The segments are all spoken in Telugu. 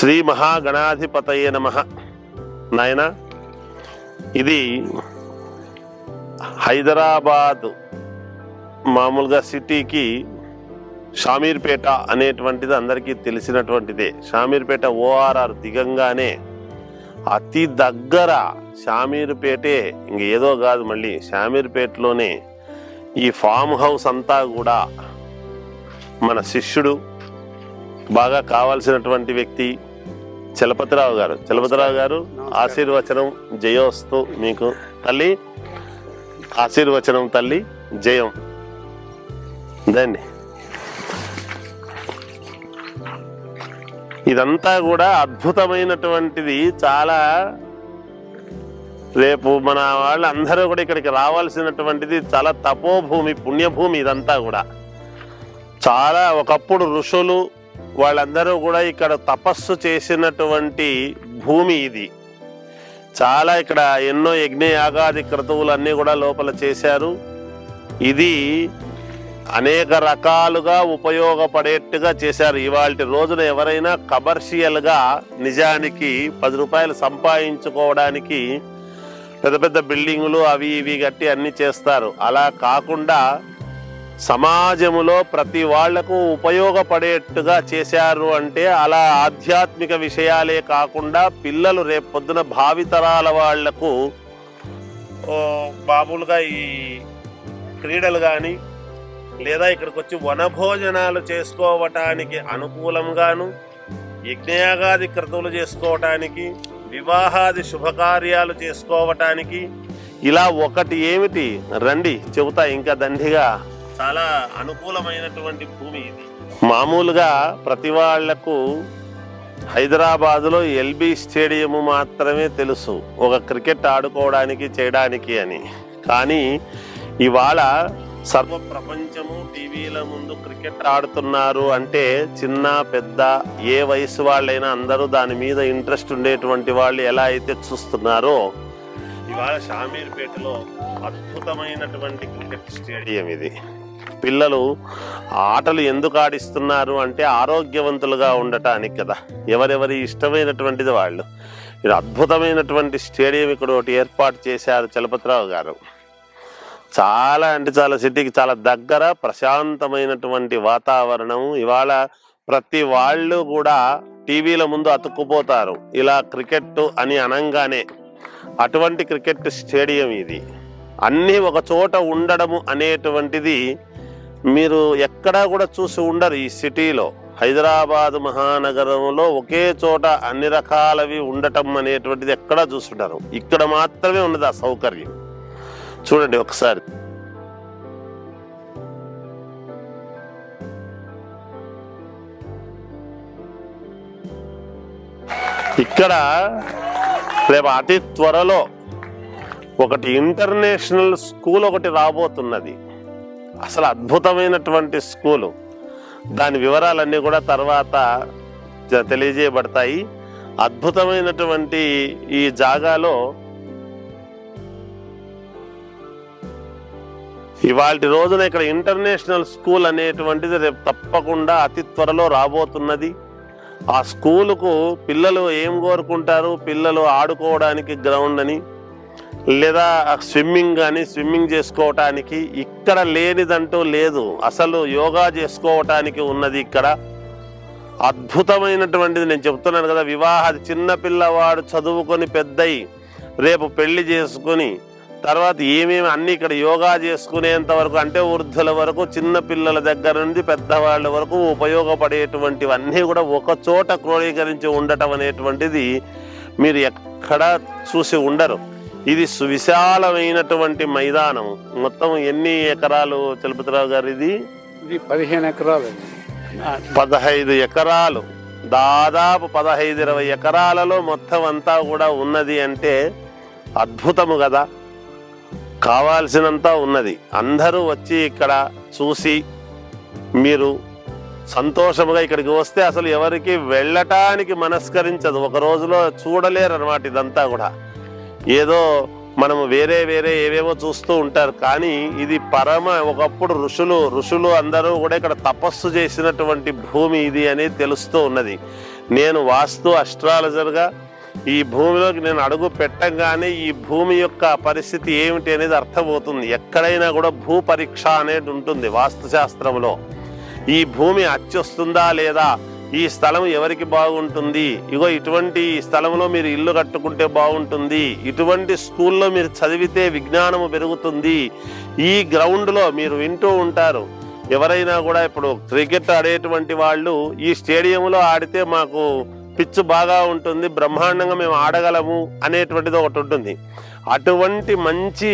శ్రీ మహాగణాధిపతయే నమః. నాయన, ఇది హైదరాబాద్ మామూలుగా సిటీకి షామీర్పేట అనేటువంటిది అందరికీ తెలిసినటువంటిదే. షామీర్పేట ORR దిగంగానే అతి దగ్గర షామీర్పేటే, ఇంకేదో కాదు, మళ్ళీ షామీర్పేటలోనే ఈ ఫామ్ హౌస్ అంతా కూడా మన శిష్యుడు, బాగా కావాల్సినటువంటి వ్యక్తి చలపతిరావు గారు. చలపతిరావు గారు, ఆశీర్వచనం జయోస్తు మీకు తల్లి. ఆశీర్వచనం తల్లి, జయం. దండి. ఇదంతా కూడా అద్భుతమైనటువంటిది. చాలా రేపు మన వాళ్ళందరూ కూడా ఇక్కడికి రావాల్సినటువంటిది. చాలా తపోభూమి, పుణ్యభూమి ఇదంతా కూడా. చాలా ఒకప్పుడు ఋషులు వాళ్ళందరూ కూడా ఇక్కడ తపస్సు చేసినటువంటి భూమి ఇది. చాలా ఇక్కడ ఎన్నో యజ్ఞయాగాది క్రతువులు అన్నీ కూడా లోపల చేశారు. ఇది అనేక రకాలుగా ఉపయోగపడేట్టుగా చేశారు. ఇవాళ రోజున ఎవరైనా కమర్షియల్గా నిజానికి 10 రూపాయలు సంపాదించుకోవడానికి పెద్ద పెద్ద బిల్డింగులు అవి ఇవి కట్టి అన్ని చేస్తారు. అలా కాకుండా సమాజములో ప్రతి వాళ్లకు ఉపయోగపడేట్టుగా చేశారు. అంటే అలా ఆధ్యాత్మిక విషయాలే కాకుండా పిల్లలు రేపు పొద్దున భావితరాల వాళ్లకు మామూలుగా ఈ క్రీడలు కానీ లేదా ఇక్కడికి వచ్చి వనభోజనాలు చేసుకోవటానికి అనుకూలంగాను, యజ్ఞయాగాది క్రతువులు చేసుకోవటానికి, వివాహాది శుభకార్యాలు చేసుకోవటానికి, ఇలా ఒకటి ఏమిటి రండి చెబుతా ఇంకా దండిగా. చాలా అనుకూలమైనటువంటి భూమి ఇది. మామూలుగా ప్రతి వాళ్లకు హైదరాబాదులో LB స్టేడియం మాత్రమే తెలుసు, ఒక క్రికెట్ ఆడుకోవడానికి చేయడానికి అని. కానీ ఇవాళ సర్వ ప్రపంచము టీవీల ముందు క్రికెట్ ఆడుతున్నారు అంటే చిన్న పెద్ద ఏ వయసు వాళ్ళైనా అందరూ దాని మీద ఇంట్రెస్ట్ ఉండేటువంటి వాళ్ళు ఎలా అయితే చూస్తున్నారో, ఇవాళ షామీర్పేటలో అద్భుతమైనటువంటి క్రికెట్ స్టేడియం ఇది. పిల్లలు ఆటలు ఎందుకు ఆడిస్తున్నారు అంటే ఆరోగ్యవంతులుగా ఉండటానికి కదా. ఎవరెవరి ఇష్టమైనటువంటిది వాళ్ళు. ఇది అద్భుతమైనటువంటి స్టేడియం ఇక్కడ ఒకటి ఏర్పాటు చేశారు చలపతిరావు గారు. చాలా అంటే చాలా సిటీకి చాలా దగ్గర, ప్రశాంతమైనటువంటి వాతావరణం. ఇవాళ ప్రతి వాళ్ళు కూడా టీవీల ముందు అతుక్కుపోతారు ఇలా క్రికెట్ అని అనంగానే. అటువంటి క్రికెట్ స్టేడియం ఇది. అన్నీ ఒక చోట ఉండడము అనేటువంటిది మీరు ఎక్కడా కూడా చూసి ఉండరు ఈ సిటీలో. హైదరాబాద్ మహానగరంలో ఒకే చోట అన్ని రకాలవి ఉండటం అనేటువంటిది ఎక్కడా చూస్తుంటారు. ఇక్కడ మాత్రమే ఉన్నది ఆ సౌకర్యం. చూడండి ఒకసారి. ఇక్కడ రేపు అతి త్వరలో ఒకటి ఇంటర్నేషనల్ స్కూల్ ఒకటి రాబోతున్నది. అసలు అద్భుతమైనటువంటి స్కూలు. దాని వివరాలన్నీ కూడా తర్వాత తెలియజేయబడతాయి. అద్భుతమైనటువంటి ఈ జాగాలో ఇవాళ రోజున ఇక్కడ ఇంటర్నేషనల్ స్కూల్ అనేటువంటిది రేపు తప్పకుండా అతి త్వరలో రాబోతున్నది. ఆ స్కూలుకు పిల్లలు ఏం కోరుకుంటారు? పిల్లలు ఆడుకోవడానికి గ్రౌండ్ అని, లేదా స్విమ్మింగ్ కానీ స్విమ్మింగ్ చేసుకోవటానికి. ఇక్కడ లేనిదంటూ లేదు. అసలు యోగా చేసుకోవటానికి ఉన్నది ఇక్కడ. అద్భుతమైనటువంటిది. నేను చెప్తున్నాను కదా, వివాహాది చిన్న పిల్లవాడు చదువుకొని పెద్దయి రేపు పెళ్లి చేసుకుని తర్వాత ఏమేమి అన్ని ఇక్కడ యోగా చేసుకునేంత వరకు, అంటే వృద్ధుల వరకు, చిన్న పిల్లల దగ్గర నుండి పెద్దవాళ్ళ వరకు ఉపయోగపడేటువంటివన్నీ కూడా ఒక చోట క్రోడీకరించి ఉండటం అనేటువంటిది మీరు ఎక్కడా చూసి ఉండరు. ఇది సువిశాలమైనటువంటి మైదానం. మొత్తం ఎన్ని ఎకరాలు చలపతిరావు గారు? ఇది 15 ఎకరాలు. 15 ఎకరాలు. దాదాపు 15-20 ఎకరాలలో మొత్తం అంతా కూడా ఉన్నది అంటే అద్భుతము కదా. కావాల్సినంత ఉన్నది. అందరూ వచ్చి ఇక్కడ చూసి మీరు సంతోషముగా ఇక్కడికి వస్తే అసలు ఎవరికి వెళ్ళటానికి మనస్కరించదు. ఒక రోజులో చూడలేరు అన్నమాట. ఇదంతా కూడా ఏదో మనము వేరే ఏవేవో చూస్తూ ఉంటారు. కానీ ఇది ఒకప్పుడు ఋషులు అందరూ కూడా ఇక్కడ తపస్సు చేసినటువంటి భూమి ఇది అనేది తెలుస్తూ ఉన్నది. నేను వాస్తు అస్ట్రాలజర్గా ఈ భూమిలోకి నేను అడుగు పెట్టంగానే ఈ భూమి యొక్క పరిస్థితి ఏమిటి అనేది అర్థమవుతుంది. ఎక్కడైనా కూడా భూ పరీక్ష అనేది ఉంటుంది వాస్తు శాస్త్రంలో. ఈ భూమి అచ్చొస్తుందా లేదా, ఈ స్థలం ఎవరికి బాగుంటుంది, ఇగో ఇటువంటి స్థలంలో మీరు ఇల్లు కట్టుకుంటే బాగుంటుంది, ఇటువంటి స్కూల్లో మీరు చదివితే విజ్ఞానము పెరుగుతుంది, ఈ గ్రౌండ్లో మీరు వింటూ ఉంటారు ఎవరైనా కూడా ఇప్పుడు క్రికెట్ ఆడేటువంటి వాళ్ళు ఈ స్టేడియంలో ఆడితే మాకు పిచ్చు బాగా ఉంటుంది, బ్రహ్మాండంగా మేము ఆడగలము అనేటువంటిది ఒకటి ఉంటుంది. అటువంటి మంచి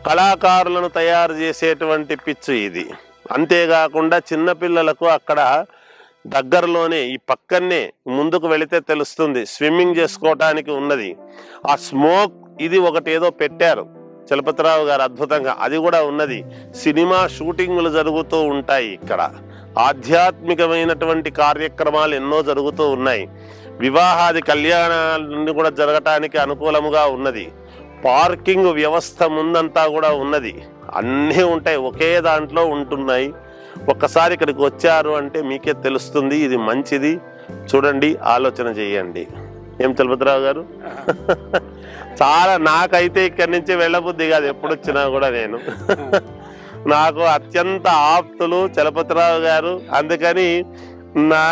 కళాకారులను తయారు చేసేటువంటి పిచ్చు ఇది. అంతేకాకుండా చిన్నపిల్లలకు అక్కడ దగ్గరలోనే ఈ పక్కనే ముందుకు వెళితే తెలుస్తుంది స్విమ్మింగ్ చేసుకోవటానికి ఉన్నది. ఆ స్మోక్ ఇది ఒకటి ఏదో పెట్టారు చలపతిరావు గారు అద్భుతంగా, అది కూడా ఉన్నది. సినిమా షూటింగ్లు జరుగుతూ ఉంటాయి ఇక్కడ. ఆధ్యాత్మికమైనటువంటి కార్యక్రమాలు ఎన్నో జరుగుతూ ఉన్నాయి. వివాహాది కళ్యాణాలన్నీ కూడా జరగటానికి అనుకూలముగా ఉన్నది. పార్కింగ్ వ్యవస్థ ముందంతా కూడా ఉన్నది. అన్నీ ఉంటాయి, ఒకే దాంట్లో ఉంటున్నాయి. ఒక్కసారి ఇక్కడికి వచ్చారు అంటే మీకే తెలుస్తుంది ఇది మంచిది. చూడండి, ఆలోచన చేయండి. ఏం చలపతిరావు గారు? చాలా నాకైతే ఇక్కడి నుంచి వెళ్ళబుద్ధి కాదు ఎప్పుడు వచ్చినా కూడా. నేను నాకు అత్యంత ఆప్తులు చలపతిరావు గారు, అందుకని నా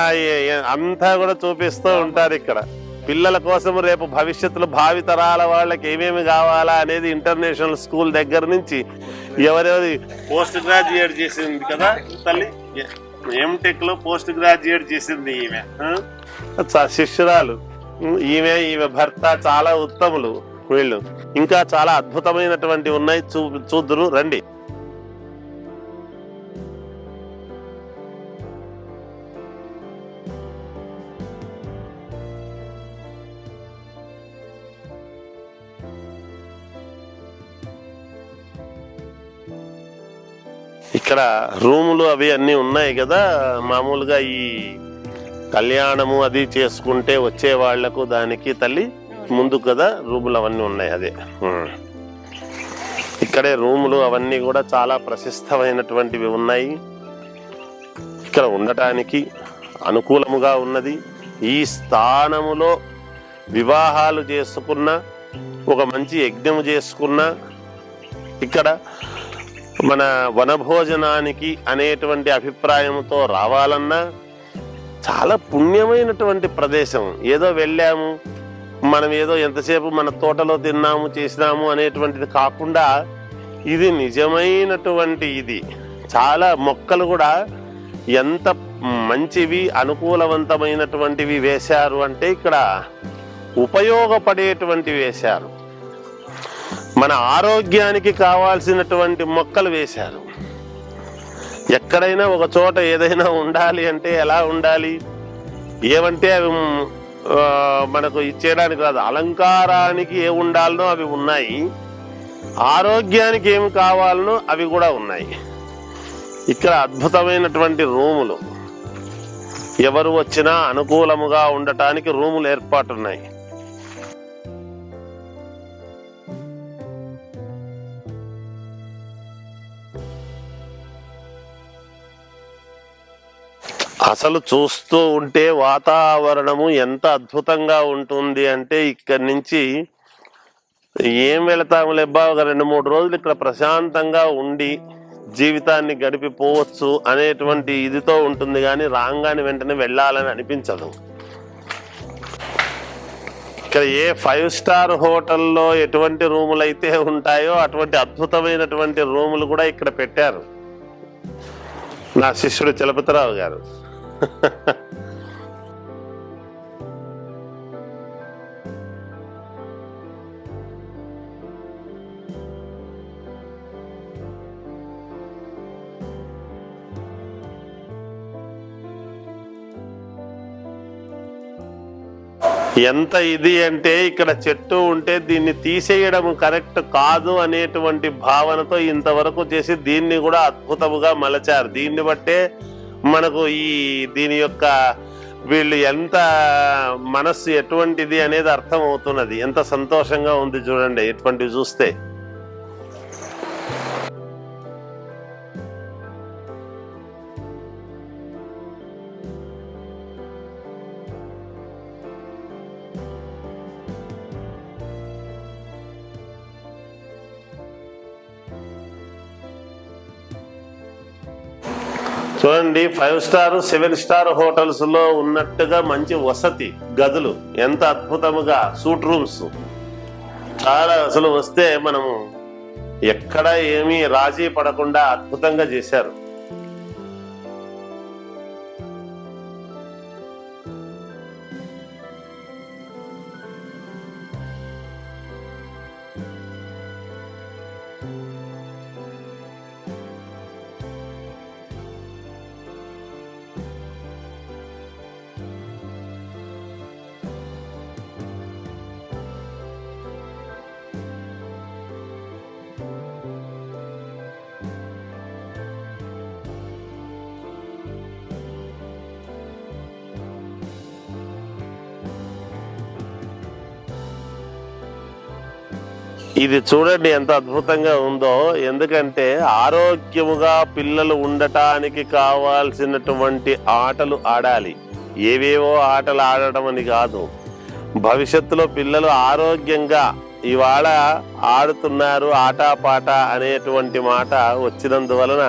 అంతా కూడా చూపిస్తూ ఉంటారు ఇక్కడ. పిల్లల కోసం రేపు భవిష్యత్తులో భావితరాల వాళ్ళకి ఏమేమి కావాలా అనేది ఇంటర్నేషనల్ స్కూల్ దగ్గర నుంచి ఎవరెవరి పోస్ట్ గ్రాడ్యుయేట్ చేసింది కదా తల్లి, ఎంటెక్ లో పోస్ట్ గ్రాడ్యుయేట్ చేసింది ఈమె శిష్యురాలు. ఈమె భర్త చాలా ఉత్తములు వీళ్ళు. ఇంకా చాలా అద్భుతమైనటువంటి ఉన్నాయి, చూద్దురు రండి. ఇక్కడ రూములు అవి అన్నీ ఉన్నాయి కదా. మామూలుగా ఈ కళ్యాణము అది చేసుకుంటే వచ్చే వాళ్లకు దానికి తల్లి ముందు కదా రూములు అవన్నీ ఉన్నాయి. అదే ఇక్కడే రూములు అవన్నీ కూడా చాలా ప్రశస్తమైనటువంటివి ఉన్నాయి. ఇక్కడ ఉండటానికి అనుకూలముగా ఉన్నది. ఈ స్థానములో వివాహాలు చేసుకున్న, ఒక మంచి యజ్ఞము చేసుకున్న, ఇక్కడ మన వనభోజనానికి అనేటువంటి అభిప్రాయంతో రావాలన్నా చాలా పుణ్యమైనటువంటి ప్రదేశం. ఏదో వెళ్ళాము మనం, ఏదో ఎంతసేపు మన తోటలో తిన్నాము చేసినాము అనేటువంటిది కాకుండా ఇది నిజమైనటువంటి ఇది. చాలా మొక్కలు కూడా ఎంత మంచివి అనుకూలవంతమైనటువంటివి వేశారు అంటే ఇక్కడ ఉపయోగపడేటువంటివి వేశారు. మన ఆరోగ్యానికి కావాల్సినటువంటి మొక్కలు వేశారు. ఎక్కడైనా ఒక చోట ఏదైనా ఉండాలి అంటే ఎలా ఉండాలి, ఏమంటే అవి మనకు ఇచ్చేయడానికి కాదు, అలంకారానికి ఏ ఉండాలనో అవి ఉన్నాయి, ఆరోగ్యానికి ఏమి కావాలనో అవి కూడా ఉన్నాయి. ఇక్కడ అద్భుతమైనటువంటి రూములు, ఎవరు వచ్చినా అనుకూలముగా ఉండటానికి రూములు ఏర్పాటున్నాయి. అసలు చూస్తూ ఉంటే వాతావరణము ఎంత అద్భుతంగా ఉంటుంది అంటే ఇక్కడి నుంచి ఏం వెళతాము లేబ్బా, ఒక 2-3 రోజులు ఇక్కడ ప్రశాంతంగా ఉండి జీవితాన్ని గడిపిపోవచ్చు అనేటువంటి ఇదితో ఉంటుంది. కానీ రాగానే వెంటనే వెళ్ళాలని అనిపించదు. ఇక్కడ ఏ 5 స్టార్ హోటల్లో ఎటువంటి రూములు అయితే ఉంటాయో అటువంటి అద్భుతమైనటువంటి రూములు కూడా ఇక్కడ పెట్టారు నా శిష్యుడు చలపతిరావు గారు. ఎంత ఇది అంటే ఇక్కడ చెట్టు ఉంటే దీన్ని తీసేయడం కరెక్ట్ కాదు అనేటువంటి భావనతో ఇంతవరకు చేసి దీన్ని కూడా అద్భుతముగా మలచారు. దీన్ని బట్టే మనకు దీని యొక్క వీళ్ళు ఎంత మనస్సు ఎటువంటిది అనేది అర్థం అవుతున్నది. ఎంత సంతోషంగా ఉంది చూడండి ఎటువంటివి చూస్తే. చూడండి, 5 స్టార్ 7 స్టార్ హోటల్స్ లో ఉన్నట్టుగా మంచి వసతి గదులు, ఎంత అద్భుతముగా సూట్ రూమ్స్, చాలా అసలు వస్తే మనము ఎక్కడ ఏమీ రాజీ పడకుండా అద్భుతంగా చేశారు. ఇది చూడండి ఎంత అద్భుతంగా ఉందో. ఎందుకంటే ఆరోగ్యముగా పిల్లలు ఉండటానికి కావాల్సినటువంటి ఆటలు ఆడాలి. ఏవేవో ఆటలు ఆడటం అని కాదు, భవిష్యత్తులో పిల్లలు ఆరోగ్యంగా ఇవాళ ఆడుతున్నారు ఆటపాట అనేటువంటి మాట వచ్చినందువలన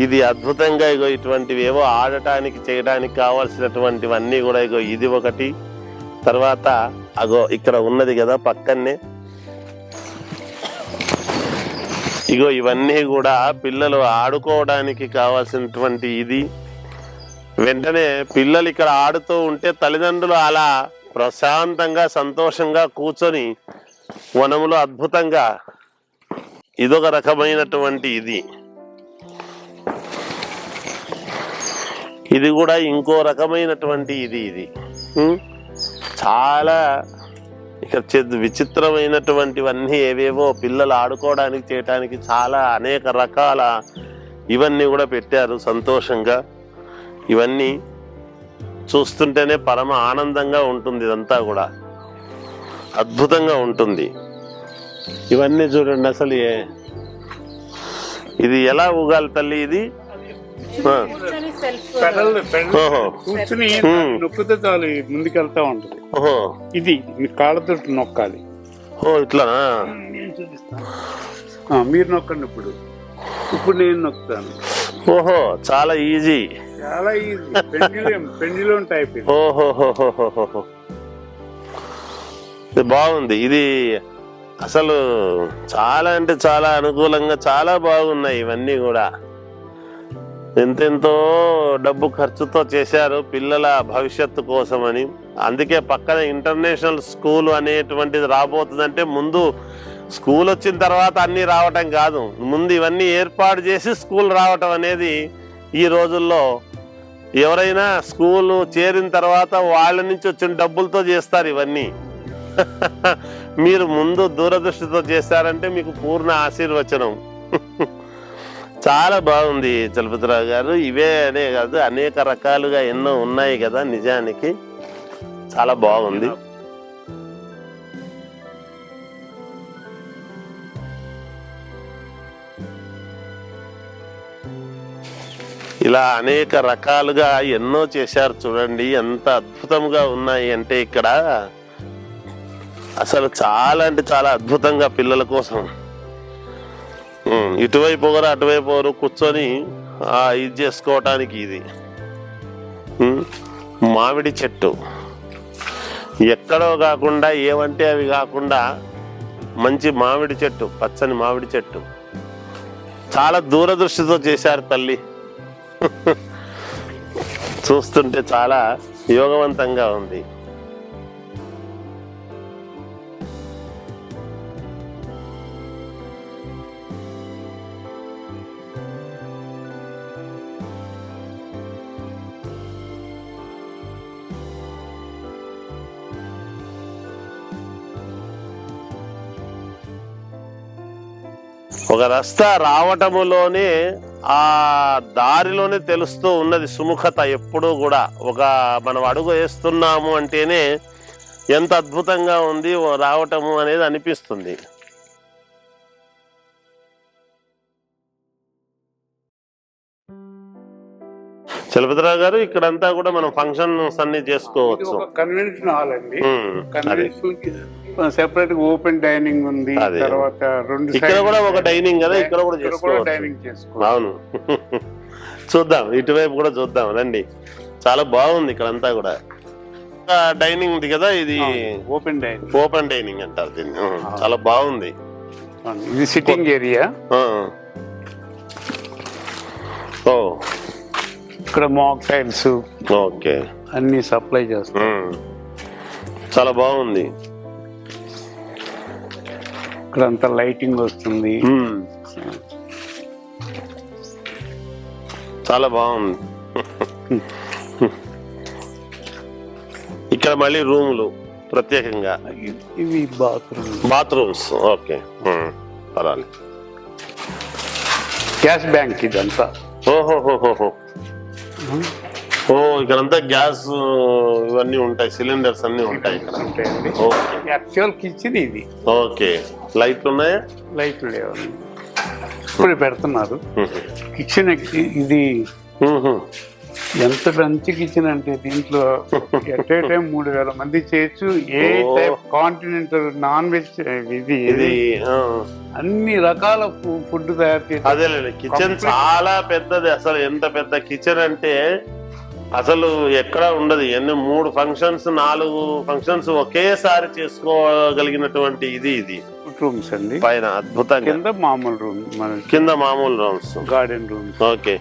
ఇది అద్భుతంగా ఇగో ఇటువంటివి ఏవో ఆడటానికి చేయడానికి కావాల్సినటువంటివన్నీ కూడా ఇగో ఇది ఒకటి. తర్వాత అగో ఇక్కడ ఉన్నది కదా పక్కనే, ఇగో ఇవన్నీ కూడా పిల్లలు ఆడుకోవడానికి కావాల్సినటువంటి ఇది. వెంటనే పిల్లలు ఇక్కడ ఆడుతూ ఉంటే తల్లిదండ్రులు అలా ప్రశాంతంగా సంతోషంగా కూర్చొని వనములో అద్భుతంగా ఇదొక రకమైనటువంటి ఇది. ఇది కూడా ఇంకో రకమైనటువంటి ఇది చాలా ఇక విచిత్రమైనటువంటివన్నీ ఏవేవో పిల్లలు ఆడుకోవడానికి చేయటానికి చాలా అనేక రకాల ఇవన్నీ కూడా పెట్టారు సంతోషంగా. ఇవన్నీ చూస్తుంటేనే పరమ ఆనందంగా ఉంటుంది, ఇదంతా కూడా అద్భుతంగా ఉంటుంది. ఇవన్నీ చూడండి అసలు ఇది ఎలా ఊగాలి తల్లి, ఇది కూర్చుని నొక్కితే చాలు ముందుకెళ్తా ఉంటుంది. ఇది మీ కాళ్ళతో నొక్కాలి. ఇట్లానా? మీరు నొక్కండి. ఇప్పుడు నేను నొక్కుతాను. ఓహో, చాలా ఈజీ, చాలా ఈజీ. పెండిలో టైప్. ఓహోహోహోహో, బాగుంది. ఇది అసలు చాలా అంటే చాలా అనుకూలంగా చాలా బాగున్నాయి. ఇవన్నీ కూడా ఎంతెంతో డబ్బు ఖర్చుతో చేశారు పిల్లల భవిష్యత్తు కోసమని. అందుకే పక్కన ఇంటర్నేషనల్ స్కూల్ అనేటువంటిది రాబోతుందంటే ముందు స్కూల్ వచ్చిన తర్వాత అన్ని రావటం కాదు, ముందు ఇవన్నీ ఏర్పాటు చేసి స్కూల్ రావటం అనేది ఈ రోజుల్లో ఎవరైనా స్కూల్ చేరిన తర్వాత వాళ్ళ నుంచి వచ్చిన డబ్బులతో చేస్తారు ఇవన్నీ. మీరు ముందు దూరదృష్టితో చేశారంటే మీకు పూర్ణ ఆశీర్వచనం. చాలా బాగుంది చలపతిరావు గారు. ఇవే అనే కాదు, అనేక రకాలుగా ఎన్నో ఉన్నాయి కదా, నిజానికి చాలా బాగుంది. ఇలా అనేక రకాలుగా ఎన్నో చేశారు చూడండి, ఎంత అద్భుతంగా ఉన్నాయి అంటే ఇక్కడ అసలు చాలా అంటే చాలా అద్భుతంగా పిల్లల కోసం. ఇటువైపు ఒకరు అటువైపు ఒకరు కూర్చొని ఇది చేసుకోవటానికి. ఇది మామిడి చెట్టు, ఎక్కడో కాకుండా ఏవంటే అవి కాకుండా మంచి మామిడి చెట్టు, పచ్చని మామిడి చెట్టు. చాలా దూరదృష్టితో చేశారు తల్లి. చూస్తుంటే చాలా యోగవంతంగా ఉంది. ఒక రస్తా రావటములోనే ఆ దారిలోనే తెలుస్తూ ఉన్నది సుముఖత. ఎప్పుడూ కూడా ఒక మనం అడుగు వేస్తున్నాము అంటేనే ఎంత అద్భుతంగా ఉంది రావటము అనేది అనిపిస్తుంది. చలపతిరావు గారు, ఇక్కడంతా కూడా మనం ఫంక్షన్స్ అన్ని చేసుకోవచ్చు. కన్వెన్షన్ హాల్ అండి. సెపరేట్ ఓపెన్ డైనింగ్ ఉంది. తర్వాత రెండు ఇక్కడ కూడా ఒక డైనింగ్ కదా, ఇక్కడ కూడా డైనింగ్ చేసుకోవచ్చు. చేసుకోవచ్చు. అవును, చూద్దాం, ఇటువైపు కూడా చూద్దాం రండి. చాలా బాగుంది ఇక్కడ అంతా కూడా. డైనింగ్ ఉంది కదా, ఇది ఓపెన్ డైనింగ్. ఓపెన్ డైనింగ్ అంటారు దీన్ని. చాలా బాగుంది. ఇది సిట్టింగ్ ఏరియా. ఓ ఇక్కడ మాక్టైల్స్ ఓకే అన్ని సప్లై చేస్తాం. చాలా బాగుంది. ఇక్కడ అంతా లైటింగ్ వస్తుంది. చాలా బాగుంది. ఇక్కడ మళ్ళీ రూములు ప్రత్యేకంగా, ఇవి బాత్రూమ్స్. ఓకే పర్వాలేదు. గ్యాస్ బ్యాంక్ ఇదంతా. ఓహోహోహో. ఓ ఇక్కడంతా గ్యాస్ ఇవన్నీ ఉంటాయి, సిలిండర్స్ అన్ని ఉంటాయి ఇక్కడ. ఉంటాయండి. ఓకే. యాక్చువల్ కిచెన్ ఇది. ఓకే. లైట్లు ఉన్నాయా? లైట్లు లేవు, ఇప్పుడు పెడుతున్నారు. కిచెన్ ఇది ఎంత మంచి కిచెన్ అంటే దీంట్లో ఎట్ ఏ టైం 3000 మంది చేయొచ్చు. ఏ టైప్ కాంటినెంటల్, నాన్ వెజ్, ఇది అన్ని రకాల ఫుడ్ తయారు చేసి. అదేలేండి, కిచెన్ చాలా పెద్దది. అసలు ఎంత పెద్ద కిచెన్ అంటే అసలు ఎక్కడ ఉండదు. ఎన్ని 3 ఫంక్షన్స్ 4 ఫంక్షన్స్ ఒకేసారి చేసుకోగలిగినటువంటి ఇది రూమ్స్ అండి. పైన అద్భుతంగా, కింద మామూలు రూమ్, కింద మామూలు రూమ్స్, గార్డెన్ రూమ్స్. ఓకే.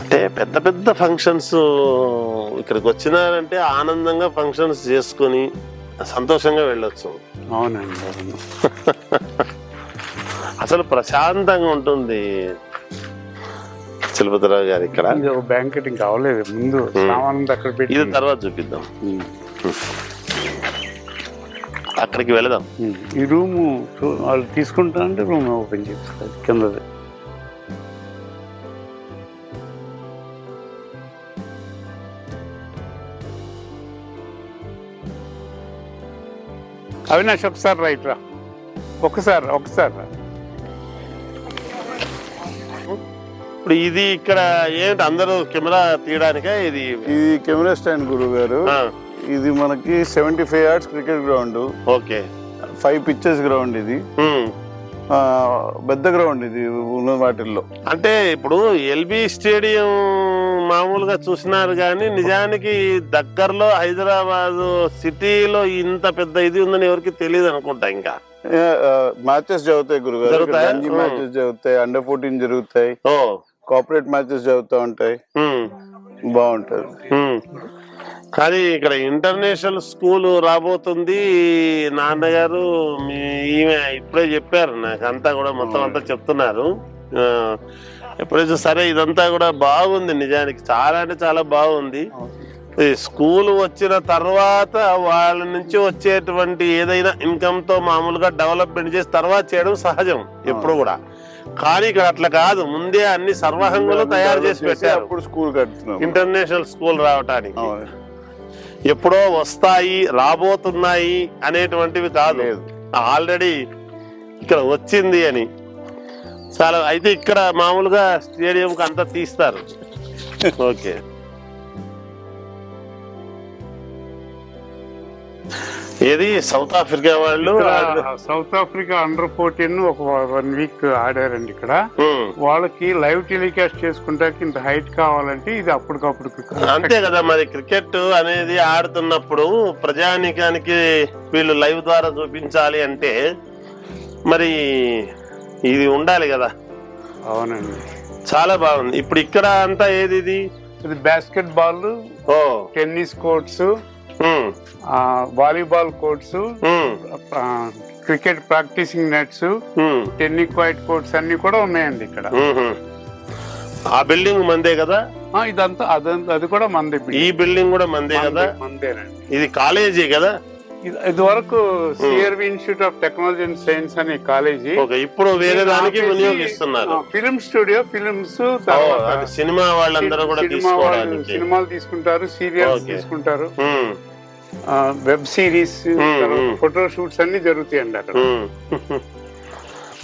అంటే పెద్ద పెద్ద ఫంక్షన్స్ ఇక్కడికి వచ్చినారంటే ఆనందంగా ఫంక్షన్స్ చేసుకొని సంతోషంగా వెళ్ళొచ్చు. అవునండి, అవును. అసలు ప్రశాంతంగా ఉంటుంది. చలపతిరావు గారు ఇక్కడ బ్యాంకెటింగ్ కావలేదు, ముందు సామాన్ అక్కడ పెట్టి, ఇది తర్వాత చూపిద్దాం. అక్కడికి వెళదాం. ఈ రూమ్ వాళ్ళు తీసుకుంటారంటే రూమ్ ఓపెన్ చేస్తారు కిందది. అవినాష్ ఒకసారి రైట్ రా, ఒకసారి రా. ఇప్పుడు ఇది ఇక్కడ ఏంటి, అందరూ కెమెరా తీయడానికే ఇది కెమెరా స్టాండ్ గురువు గారు. ఇది మనకి 75 yards cricket ground. Okay. 5 pitches ground. ఇది పెద్ద గ్రౌండ్ ఇది ఉన్న వాటిల్లో. అంటే ఇప్పుడు ఎల్బీ స్టేడియం మామూలుగా చూసినారు కానీ నిజానికి దగ్గరలో హైదరాబాద్ సిటీలో ఇంత పెద్ద ఇది ఉందని ఎవరికి తెలియదు అనుకుంటా. ఇంకా మ్యాచెస్ జరుగుతాయి గురుగారు, రంజీ మ్యాచెస్ జరుగుతాయి, అండర్ 14 జరుగుతాయి, కోఆపరేట్ మ్యాచెస్ జరుగుతూ ఉంటాయి. బాగుంటది. కానీ ఇక్కడ ఇంటర్నేషనల్ స్కూల్ రాబోతుంది. నాన్నగారు ఈమె ఇప్పుడే చెప్పారు నాకు, అంతా కూడా మొత్తం అంతా చెప్తున్నారు. ఎప్పుడైతే సరే ఇదంతా కూడా బాగుంది, నిజానికి చాలా అంటే చాలా బాగుంది. స్కూల్ వచ్చిన తర్వాత వాళ్ళ నుంచి వచ్చేటువంటి ఏదైనా ఇన్కమ్ తో మామూలుగా డెవలప్మెంట్ చేసి తర్వాత చేయడం సహజం ఎప్పుడు కూడా. కానీ ఇక్కడ అట్లా కాదు, ముందే అన్ని సర్వహంగులు తయారు చేసి పెట్టారు స్కూల్ కడుతున్నాం, ఇంటర్నేషనల్ స్కూల్ రావటానికి. ఎప్పుడో వస్తాయి, రాబోతున్నాయి అనేటువంటివి కాదు, ఆల్రెడీ ఇక్కడ వచ్చింది అని. చాలా అయితే ఇక్కడ మామూలుగా స్టేడియంకి అంతా తీస్తారు. ఓకే. ఏది సౌత్ ఆఫ్రికా వాళ్ళు, సౌత్ ఆఫ్రికా అండర్ 14 ఒక 1 week ఆడారండి ఇక్కడ. వాళ్ళకి లైవ్ టెలికాస్ట్ చేసుకుంటాకి ఇంత హైట్ కావాలంటే ఇది అప్పటికప్పుడు. అంతే కదా మరి, క్రికెట్ అనేది ఆడుతున్నప్పుడు ప్రజానీకానికి వీళ్ళు లైవ్ ద్వారా చూపించాలి అంటే మరి ఇది ఉండాలి కదా. అవునండి, చాలా బాగుంది. ఇప్పుడు ఇక్కడ అంతా ఏది ఇది basketball, tennis courts, volleyball courts, cricket practising nets, tennis white courts అన్ని కూడా ఉన్నాయండి ఇక్కడ. ఆ బిల్డింగ్ మందే కదా ఇదంతా, అది కూడా మందే. ఈ బిల్డింగ్ కూడా మందే కదా. మందేనండి. ఇది కాలేజీ కదా. ఇది వరకు CR-V institute of technology and science అనే కాలేజీ. ఇప్పుడు వేరే దానికి వినియోగిస్తున్నారు. ఫిల్మ్ స్టూడియో, ఫిల్మ్స్, సినిమా వాళ్ళందరూ కూడా సినిమాలు తీసుకుంటారు, సీరియల్స్ తీసుకుంటారు, వెబ్ సిరీస్, ఫోటో షూట్స్ అన్ని జరుగుతాయండి అక్కడ.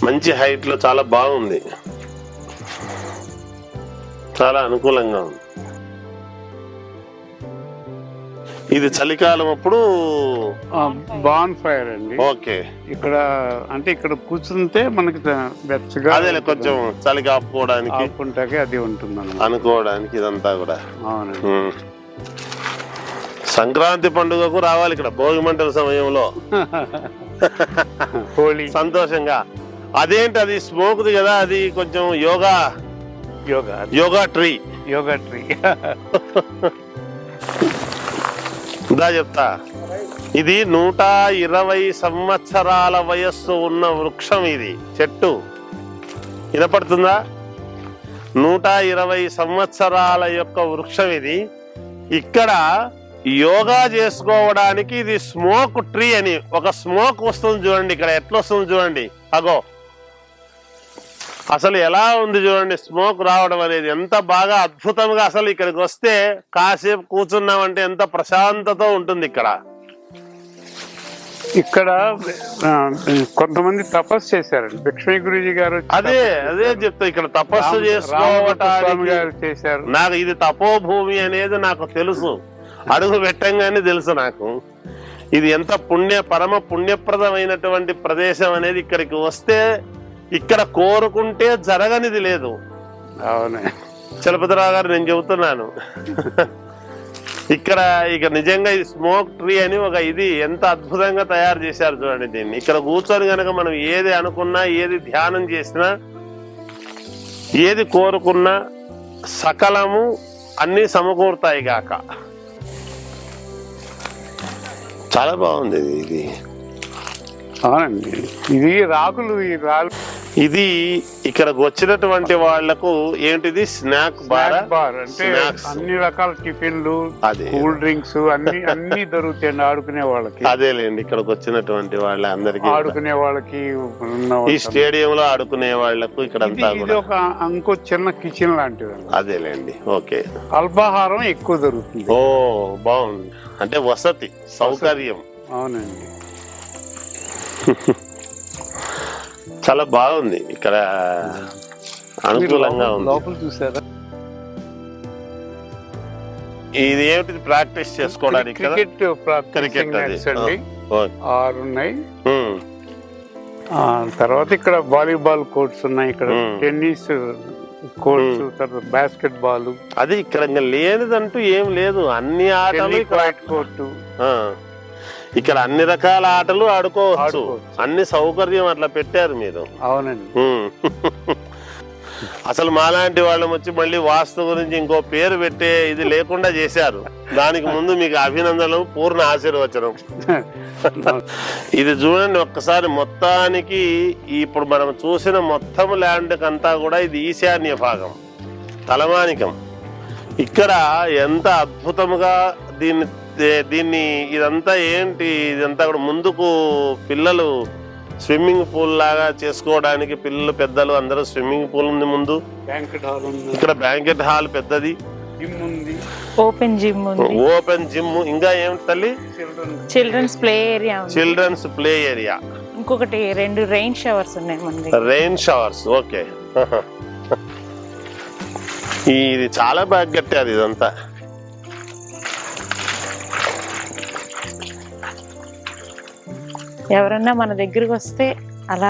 మంచి హైట్ లో చాలా బాగుంది, చాలా అనుకూలంగా ఉంది. ఇది చలికాలం అప్పుడు బాన్ ఫైర్ అండి. ఓకే. ఇక్కడ అంటే ఇక్కడ కూర్చుంటే మనకి వెచ్చగా అదే కొంచెం చలి కాపుకోవడానికి ఆపుకుంటాకే అది ఉంటుంది అనుకోవడానికి ఇదంతా కూడా. అవునండి. సంక్రాంతి పండుగకు రావాలి ఇక్కడ భోగి మంటల సమయంలో హోలీ సంతోషంగా. అదేంటి అది స్మోక్ది కదా, అది కొంచెం యోగా ట్రీ. దా చెప్తా. ఇది 120 సంవత్సరాల వయస్సు ఉన్న వృక్షం. ఇది చెట్టు వినపడుతుందా? 120 సంవత్సరాల యొక్క వృక్షం ఇది. ఇక్కడ యోగా చేసుకోవడానికి ఇది స్మోక్ ట్రీ అని ఒక స్మోక్ వస్తుంది చూడండి. ఇక్కడ ఎట్లా వస్తుంది చూడండి, అగో అసలు ఎలా ఉంది చూడండి స్మోక్ రావడం అనేది. ఎంత బాగా అద్భుతంగా, అసలు ఇక్కడికి వస్తే కాసేపు కూర్చున్నామంటే ఎంత ప్రశాంతత ఉంటుంది ఇక్కడ. ఇక్కడ కొంతమంది తపస్సు చేశారండి. లక్ష్మీ గురూజీ గారు అదే చెప్తా. ఇక్కడ తపస్సు చేసుకోవటానికి చేశారు. నాకు ఇది తపోభూమి అనేది నాకు తెలుసు, అడుగు పెట్టంగానే తెలుసు నాకు. ఇది ఎంత పరమ పుణ్యప్రదమైనటువంటి ప్రదేశం అనేది. ఇక్కడికి వస్తే ఇక్కడ కోరుకుంటే జరగనిది లేదు. అవునే చలపతిరావు గారు, నేను చెబుతున్నాను. ఇక్కడ ఇక నిజంగా ఇది స్మోక్ ట్రీ అని ఒక ఇది ఎంత అద్భుతంగా తయారు చేశారు చూడండి దీన్ని. ఇక్కడ కూర్చొని కనుక మనం ఏది అనుకున్నా, ఏది ధ్యానం చేసినా, ఏది కోరుకున్నా సకలము అన్ని సమకూరుతాయి గాక. చాలా బాగుంది ఇది. అవునండి. ఇది రాగులు. ఇది ఇక్కడికి వచ్చినటువంటి వాళ్లకు ఏంటిది స్నాక్ బార్ అంటే అన్ని రకాల టిఫిన్లు, కూల్ డ్రింక్స్ అన్ని దొరుకుతాయండి ఆడుకునే వాళ్ళకి. అదేలేండి, ఇక్కడికి వచ్చినటువంటి వాళ్ళందరికీ ఆడుకునే వాళ్ళకి ఈ స్టేడియం లో ఆడుకునే వాళ్లకు ఇక్కడ ఒక ఇంకో చిన్న కిచెన్ లాంటిది. అదేలేండి. ఓకే. అల్పాహారం ఎక్కువ దొరుకుతుంది. ఓ బాగుంది. అంటే వసతి సౌకర్యం. అవునండి. చాలా బాగుంది ఇక్కడ, అనుకూలంగా ఉంది. లోపల చూసారా? ఇది ఏమిటి ప్రాక్టీస్ చేసుకోవడానికి? క్రికెట్ అండి. 6 ఉన్నాయి. తర్వాత ఇక్కడ వాలీబాల్ కోర్ట్స్ ఉన్నాయి. ఇక్కడ టెన్నిస్ కోర్ట్స్, తర్వాత బాస్కెట్ బాల్. అది ఇక్కడ లేనిదంటూ ఏం లేదు, అన్ని ఆటలు. కోర్టు, ఇక్కడ అన్ని రకాల ఆటలు ఆడుకోవచ్చు. అన్ని సౌకర్యం అట్లా పెట్టారు మీరు. అవునండి. అసలు మాలాంటి వాళ్ళం వచ్చి మళ్ళీ వాస్తు గురించి ఇంకో పేరు పెట్టే ఇది లేకుండా చేశారు. దానికి ముందు మీకు అభినందనలు, పూర్ణ ఆశీర్వచనం. ఇది చూడండి ఒక్కసారి. మొత్తానికి ఇప్పుడు మనం చూసిన మొత్తం ల్యాండ్ కంతా కూడా ఇది ఈశాన్య భాగం, తలమానికం. ఇక్కడ ఎంత అద్భుతంగా దీన్ని ఇదంతా ఏంటి, ఇదంతా కూడా ముందుకు పిల్లలు స్విమ్మింగ్ పూల్ లాగా చేసుకోవడానికి, పిల్లలు పెద్దలు అందరూ స్విమ్మింగ్ పూల్ ఉంది ముందు. ఇక్కడ బ్యాంకెట్ హాల్ పెద్దది, ఓపెన్ జిమ్. ఇంకా ఏమిటి తల్లి? Children's play area. ఇంకొకటి 2 రెయిన్ షవర్స్ ఉన్నాయి. Rain showers. ఓకే. ఇది చాలా బాగా కట్టారు ఇదంతా. ఎవరన్నా మన దగ్గరికి వస్తే అలా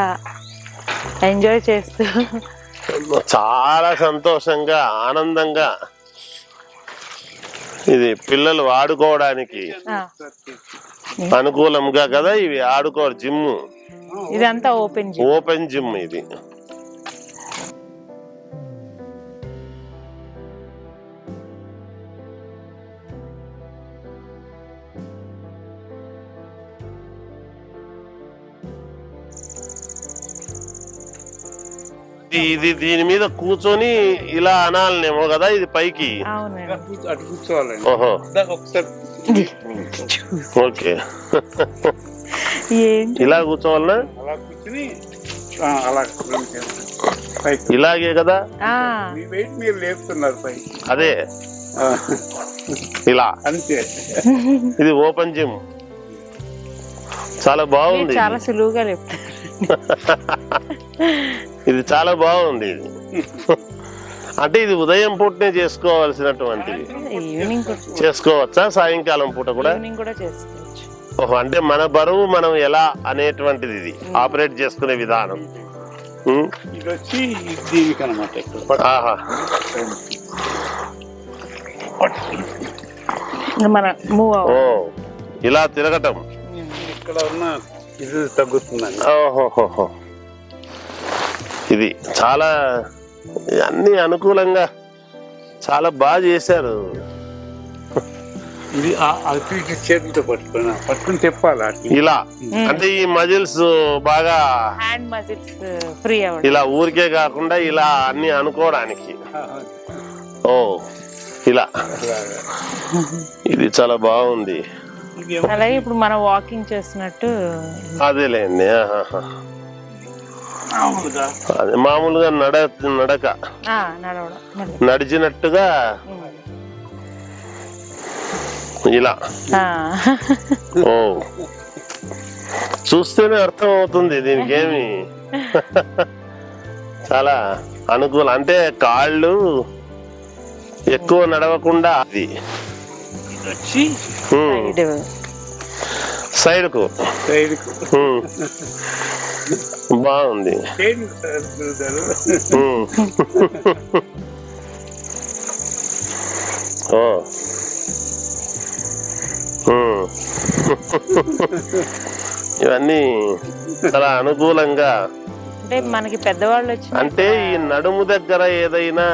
ఎంజాయ్ చేస్తూ చాలా సంతోషంగా, ఆనందంగా ఇది పిల్లలు ఆడుకోవడానికి అనుకూలంగా కదా ఇవి. జిమ్ ఇదంతా ఓపెన్ జిమ్ ఇది. దీని మీద కూర్చొని ఇలా అనాలనేమో కదా ఇది పైకి. అటు కూర్చోవాలండి. ఓహో. ఓకే. ఇలా కూర్చోవాలనా? అలా కూర్చొని ఇలాగే కదా. మీరు లేపుతున్నారు పైకి. అదే ఇలా అంతే. ఇది ఓపెన్ జిమ్. చాలా బాగుంది. చాలా సులువుగా లేపుతారు. ఇది చాలా బాగుంది. ఇది అంటే ఇది ఉదయం పూటనే చేసుకోవాల్సినటువంటిది. ఈవినింగ్ చేసుకోవచ్చా సాయంకాలం పూట కూడా? ఈవినింగ్ కూడా చేసుకోవచ్చు. ఓహో, అంటే మన బరువు మనం ఎలా అనేటువంటిది ఇది ఆపరేట్ చేసుకునే విధానం. ఇది వచ్చి దీనికి అనమాట. ఆహా, మన మూవ్ ఓ ఇలా తిరగటం. ఇక్కడ ఉన్న ఇది తగ్గుతుందండి. ఓహోహోహో, ఇది చాలా అన్ని అనుకూలంగా చాలా బాగా చేశారు. ఇది అటు ఇటు చేతులతో పట్టుకుని తెప్పాలి అట్లా. ఇలా అంటే ఈ మజిల్స్ బాగా హ్యాండ్ మజిల్స్ ఫ్రీ అవ్వడం. ఇలా ఊరికే కాకుండా ఇలా అన్ని అనుకోవడానికి. ఓ ఇలా ఇది చాలా బాగుంది. అలాగే ఇప్పుడు మనం వాకింగ్ చేస్తున్నట్టు. అదేలేండి. అదే మామూలుగా నడక నడవడం, నడిచినట్టుగా ఇలా. ఓ చూస్తేనే అర్థం అవుతుంది దీనికి ఏమి చాలా అనుకూలం. అంటే కాళ్ళు ఎక్కువ నడవకుండా అది సైడ్ కు బాగుంది. ఓ ఇవన్నీ చాలా అనుకూలంగా. అంటే మనకి పెద్దవాళ్ళు వచ్చి అంటే ఈ నడుము దగ్గర ఏదైనా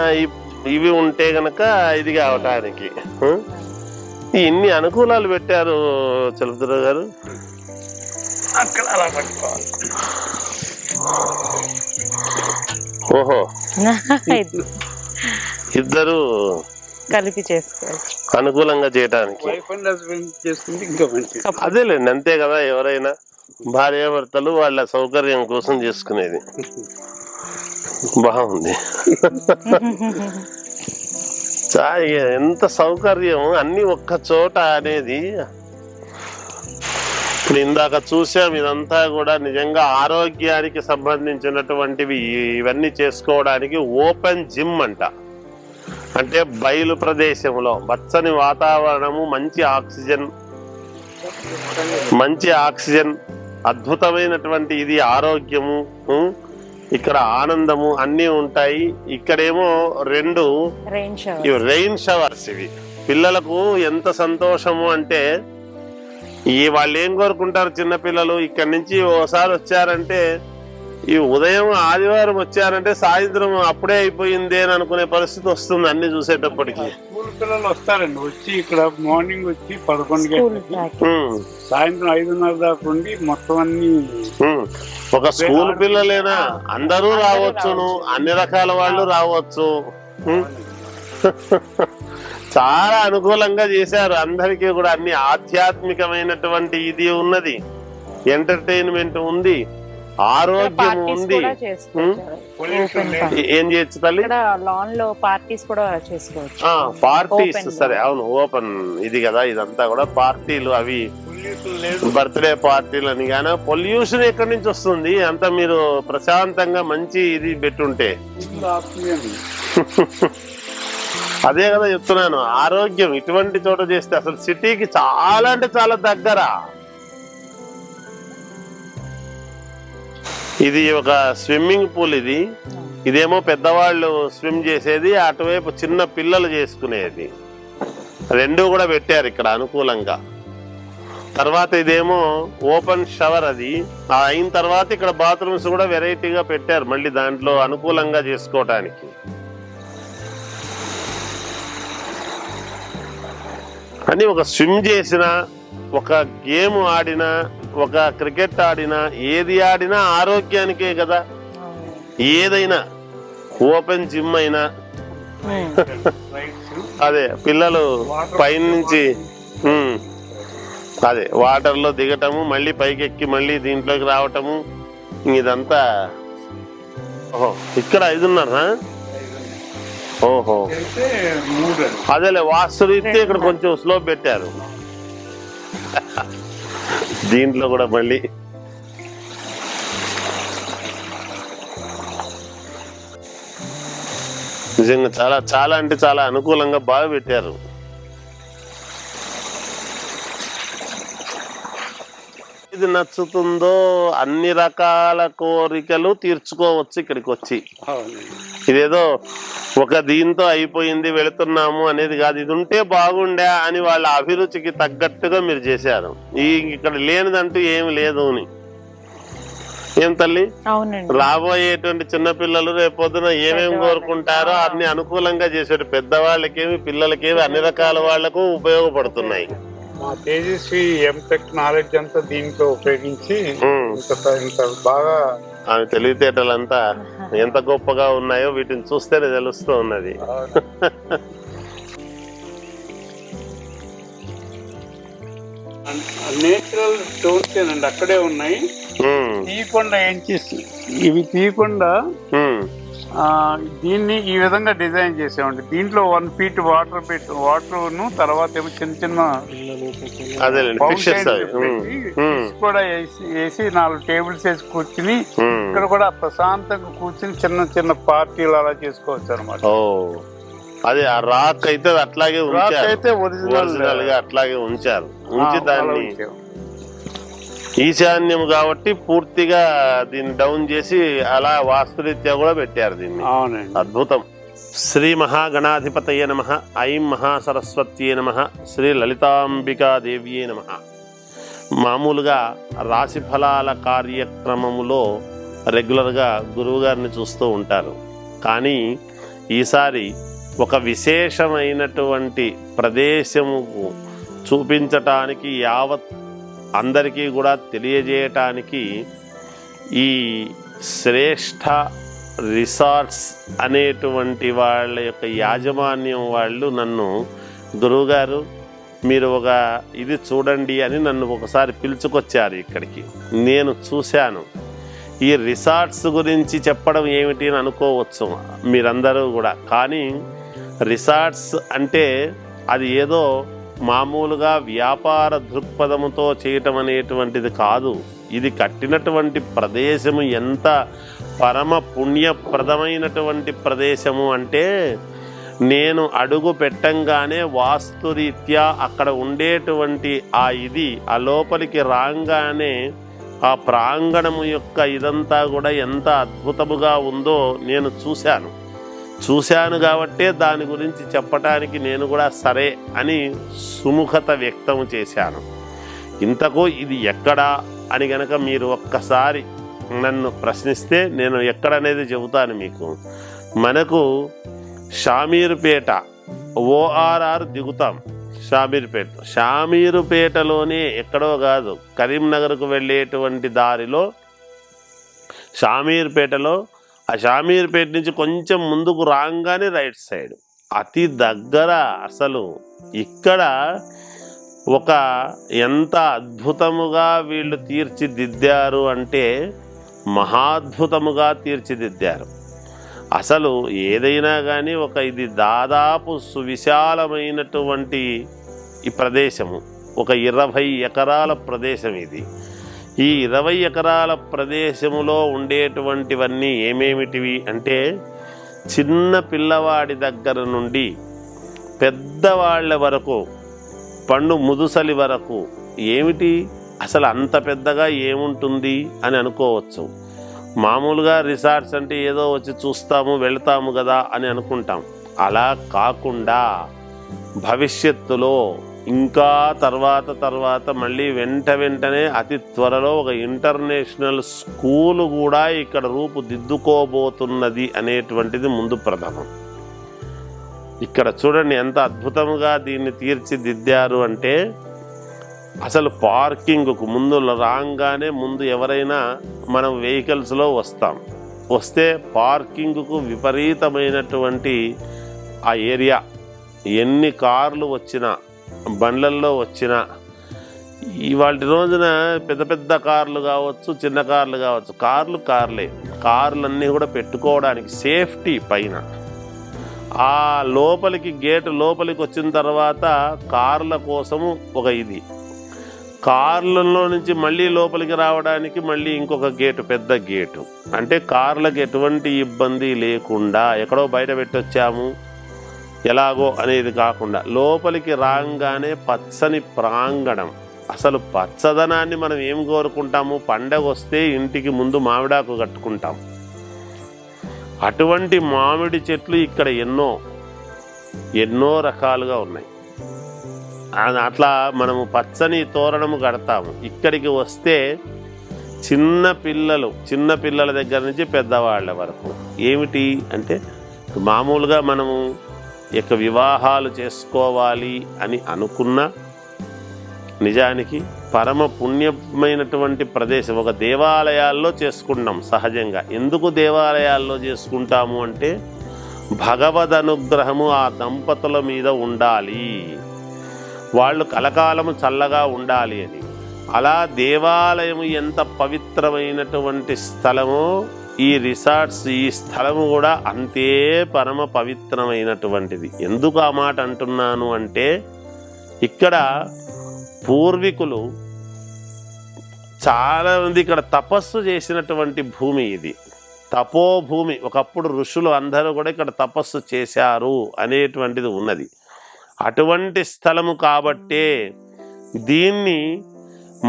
ఇవి ఉంటే గనక ఇది కావటానికి ఇన్ని అనుకూలాలు పెట్టారు చలపతిరావు గారు. అక్కడ అలా పట్టుకోవాలి. ఓహో, ఇద్దరు కలిపి చేసుకోవచ్చు అనుకూలంగా చేయడానికి. వైఫ్ అండ్ హస్బెండ్ చేసుకుంటే ఇంకా మంచిది. అదేలేండి, అంతే కదా. ఎవరైనా భార్యాభర్తలు వాళ్ళ సౌకర్యం కోసం చేసుకునేది. బాగుంది. ఎంత సౌకర్యం అన్ని ఒక్క చోట అనేది. ఇప్పుడు ఇందాక చూసాం, ఇదంతా కూడా నిజంగా ఆరోగ్యానికి సంబంధించినటువంటివి. ఇవన్నీ చేసుకోవడానికి ఓపెన్ జిమ్ అంట. అంటే బయలు ప్రదేశంలో పచ్చని వాతావరణము, మంచి ఆక్సిజన్, అద్భుతమైనటువంటి ఇది ఆరోగ్యము, ఇక్కడ ఆనందము అన్నీ ఉంటాయి. ఇక్కడేమో 2 రెయిన్ షవర్స్. ఇవి పిల్లలకు ఎంత సంతోషము అంటే, వాళ్ళు ఏం కోరుకుంటారు చిన్నపిల్లలు, ఇక్కడి నుంచి ఓసారి వచ్చారంటే, ఈ ఉదయం ఆదివారం వచ్చారంటే సాయంత్రం అప్పుడే అయిపోయింది అని అనుకునే పరిస్థితి వస్తుంది అన్ని చూసేటప్పటికి. స్కూల్ పిల్లలు వస్తారండి, వచ్చి ఇక్కడ మార్నింగ్ వచ్చి 11 గంటలకి సాయంత్రం 5:30 దాకా ఉండి మొత్తం అన్ని. ఒక స్కూల్ పిల్లలేనా, అందరూ రావచ్చును, అన్ని రకాల వాళ్ళు రావచ్చు. చాలా అనుకూలంగా చేశారు అందరికీ కూడా. అన్ని ఆధ్యాత్మికమైనటువంటి ఇది ఉన్నది, ఎంటర్టైన్మెంట్ ఉంది, ఆరోగ్యం ఉంది. ఏం చేయొచ్చు తల్లి? లాన్ లో పార్టీస్ కూడా చేసుకోవచ్చు. పార్టీస్ సరే, అవును, ఓపెన్ ఇది కదా. ఇదంతా కూడా పార్టీలు, అవి బర్త్డే పార్టీలు అని. కానీ పొల్యూషన్ ఎక్కడి నుంచి వస్తుంది? అంత మీరు ప్రశాంతంగా మంచి ఇది పెట్టుంటే. అదే కదా చెప్తున్నాను, ఆరోగ్యం ఇటువంటి చోట చేస్తే అసలు సిటీకి చాలా అంటే చాలా దగ్గర. ఇది ఒక స్విమ్మింగ్ పూల్. ఇదేమో పెద్దవాళ్ళు స్విమ్ చేసేది, అటువైపు చిన్న పిల్లలు చేసుకునేది. 2 కూడా పెట్టారు ఇక్కడ అనుకూలంగా. తర్వాత ఇదేమో ఓపెన్ షవర్. అది అయిన తర్వాత ఇక్కడ బాత్రూమ్స్ కూడా వెరైటీగా పెట్టారు మళ్ళీ దాంట్లో అనుకూలంగా చేసుకోవటానికి. అని ఒక స్విమ్ చేసిన, ఒక గేమ్ ఆడినా, ఒక క్రికెట్ ఆడినా, ఏది ఆడినా ఆరోగ్యానికే కదా. ఏదైనా ఓపెన్ జిమ్ అయినా అదే పిల్లలు పైనుంచి అదే వాటర్ లో దిగటము, మళ్ళీ పైకెక్కి మళ్ళీ దీంట్లోకి రావటము, ఇదంతా. ఓహో, ఇక్కడ 5 ఉన్నారా? ఓహో, అదేలే వాస్తు రీత్యా ఇక్కడ కొంచెం స్లోప్ పెట్టారు. దీంట్లో కూడా మళ్ళీ నిజంగా చాలా చాలా అంటే చాలా అనుకూలంగా బాగా పెట్టారు. ఇది నచ్చుతుందో అన్ని రకాల కోరికలు తీర్చుకోవచ్చు ఇక్కడికి వచ్చి. ఇదేదో ఒక దీంతో అయిపోయింది వెళుతున్నాము అనేది కాదు, ఇది ఉంటే బాగుండే అని వాళ్ళ అభిరుచికి తగ్గట్టుగా మీరు చేశారు. ఇక్కడ లేనిదంటూ ఏమి లేదు అని. ఏం తల్లి, రాబోయేటువంటి చిన్నపిల్లలు రేపొద్దున ఏమేమి కోరుకుంటారో అన్ని అనుకూలంగా చేశారు. పెద్దవాళ్ళకేమి పిల్లలకేమి అన్ని రకాల వాళ్లకు ఉపయోగపడుతున్నాయి. మా తేజస్వి ఎంటెక్ నాలెడ్జ్ అంతా దీంట్లో ఉపయోగించి ఇంత బాగా ఆమె తెలివితేటలంతా ఎంత గొప్పగా ఉన్నాయో వీటిని చూస్తేనే తెలుస్తూ ఉన్నది. నేచురల్ స్టోన్స్ ఏనండి అక్కడే ఉన్నాయి. తీయకుండా ఏం చేసి ఇవి తీయకుండా దీన్ని ఈ విధంగా డిజైన్ చేసామండి. దీంట్లో 1 feet వాటర్ ను తర్వాత ఏమో చిన్న చిన్న కూడా వేసి 4 tables వేసి కూర్చుని ఇక్కడ కూడా ప్రశాంతంగా కూర్చుని చిన్న చిన్న పార్టీలు అలా చేసుకోవచ్చు అనమాట. అదే ఆ రాక్ అయితే అట్లాగే ఒరిజినల్ గా అట్లాగే ఉంచారు. ఉంచి దాన్ని ఈశాన్యం కాబట్టి పూర్తిగా దీన్ని డౌన్ చేసి అలా వాస్తురీత్యా కూడా పెట్టారు దీన్ని. అద్భుతం. శ్రీ మహాగణాధిపతయే నమః. ఐం మహాసరస్వత్యే నమః. శ్రీ లలితాంబికాదేవ్యే నమః. మామూలుగా రాశి ఫలాల కార్యక్రమములో రెగ్యులర్గా గురువు గారిని చూస్తూ ఉంటారు. కానీ ఈసారి ఒక విశేషమైనటువంటి ప్రదేశముకు చూపించటానికి, యావత్ అందరికీ కూడా తెలియజేయటానికి ఈ శ్రేష్ఠ రిసార్ట్స్ అనేటువంటి వాళ్ళ యొక్క యాజమాన్యం వాళ్ళు నన్ను, గురువుగారు మీరు ఒక ఇది చూడండి అని నన్ను ఒకసారి పిలుచుకొచ్చారు ఇక్కడికి. నేను చూశాను. ఈ రిసార్ట్స్ గురించి చెప్పడం ఏమిటి అని అనుకోవచ్చు మీరందరూ కూడా. కానీ రిసార్ట్స్ అంటే అది ఏదో మామూలుగా వ్యాపార దృక్పథముతో చేయటం అనేటువంటిది కాదు. ఇది కట్టినటువంటి ప్రదేశము ఎంత పరమ పుణ్యప్రదమైనటువంటి ప్రదేశము అంటే, నేను అడుగు పెట్టంగానే వాస్తురీత్యా అక్కడ ఉండేటువంటి ఆ లోపలికి రాగానే ఆ ప్రాంగణము యొక్క ఇదంతా కూడా ఎంత అద్భుతముగా ఉందో నేను చూశాను కాబట్టే దాని గురించి చెప్పటానికి నేను కూడా సరే అని సుముఖత వ్యక్తం చేశాను. ఇంతకు ఇది ఎక్కడా అని గనక మీరు ఒక్కసారి నన్ను ప్రశ్నిస్తే నేను ఎక్కడనేది చెబుతాను మీకు. మనకు షామీరుపేట ORR దిగుతాం. షామీరుపేటలోనే ఎక్కడో కాదు, కరీంనగర్కు వెళ్ళేటువంటి దారిలో షామీరుపేటలో, ఆ షామీర్పేట నుంచి కొంచెం ముందుకు రాగానే రైట్ సైడ్ అతి దగ్గర. అసలు ఇక్కడ ఒక ఎంత అద్భుతముగా వీళ్ళు తీర్చిదిద్దారు అంటే మహాద్భుతముగా తీర్చిదిద్దారు. అసలు ఏదైనా కానీ ఇది దాదాపు సువిశాలమైనటువంటి ఈ ప్రదేశము. ఒక 20 ఎకరాల ప్రదేశం ఇది. ఈ 20 ఎకరాల ప్రదేశములో ఉండేటువంటివన్నీ ఏమేమిటివి అంటే, చిన్న పిల్లవాడి దగ్గర నుండి పెద్దవాళ్ళ వరకు, పండు ముదుసలి వరకు ఏమిటి అసలు అంత పెద్దగా ఏముంటుంది అని అనుకోవచ్చు. మామూలుగా రిసార్ట్స్ అంటే ఏదో వచ్చి చూస్తాము వెళ్తాము కదా అని అనుకుంటాం. అలా కాకుండా భవిష్యత్తులో ఇంకా తర్వాత మళ్ళీ వెంటనే అతి త్వరలో ఒక ఇంటర్నేషనల్ స్కూలు కూడా ఇక్కడ రూపుదిద్దుకోబోతున్నది అనేటువంటిది ముందు ప్రథమం. ఇక్కడ చూడండి ఎంత అద్భుతంగా దీన్ని తీర్చిదిద్దారు అంటే, అసలు పార్కింగ్కు ముందు రాగానే ముందు ఎవరైనా మనం వెహికల్స్లో వస్తే పార్కింగ్కు విపరీతమైనటువంటి ఆ ఏరియా, ఎన్ని కార్లు వచ్చినా బండ్లల్లో వచ్చినా, ఇవాళ రోజున పెద్ద కార్లు కావచ్చు, చిన్న కార్లు కావచ్చు, కార్లన్నీ కూడా పెట్టుకోవడానికి సేఫ్టీ పైన ఆ లోపలికి గేటు లోపలికి వచ్చిన తర్వాత కార్ల కోసము ఒక ఇది, కార్లలో నుంచి మళ్ళీ లోపలికి రావడానికి మళ్ళీ ఇంకొక గేటు, పెద్ద గేటు. అంటే కార్లకు ఎటువంటి ఇబ్బంది లేకుండా ఎక్కడో బయట పెట్టొచ్చాము ఎలాగో అనేది కాకుండా లోపలికి రాగానే పచ్చని ప్రాంగణం. అసలు పచ్చదనాన్ని మనం ఏం కోరుకుంటాము? పండగ వస్తే ఇంటికి ముందు మామిడాకు కట్టుకుంటాం. అటువంటి మామిడి చెట్లు ఇక్కడ ఎన్నో రకాలుగా ఉన్నాయి. అట్లా మనము పచ్చని తోరణము కడతాము. ఇక్కడికి వస్తే చిన్న పిల్లల దగ్గర నుంచి పెద్దవాళ్ళ వరకు ఏమిటి అంటే, మామూలుగా మనము వివాహాలు చేసుకోవాలి అని అనుకున్నా నిజానికి పరమ పుణ్యమైనటువంటి ప్రదేశం. ఒక దేవాలయాల్లో చేసుకుంటాం సహజంగా. ఎందుకు దేవాలయాల్లో చేసుకుంటాము అంటే, భగవద్ అనుగ్రహము ఆ దంపతుల మీద ఉండాలి, వాళ్ళు కలకాలము చల్లగా ఉండాలి అని. అలా దేవాలయము ఎంత పవిత్రమైనటువంటి స్థలమో ఈ రిసార్ట్స్, ఈ స్థలము కూడా అంతే పరమ పవిత్రమైనటువంటిది. ఎందుకు ఆ మాట అంటున్నాను అంటే, ఇక్కడ పూర్వీకులు చాలామంది ఇక్కడ తపస్సు చేసినటువంటి భూమి ఇది, తపోభూమి. ఒకప్పుడు ఋషులు అందరూ కూడా ఇక్కడ తపస్సు చేశారు అనేటువంటిది ఉన్నది. అటువంటి స్థలము కాబట్టే దీన్ని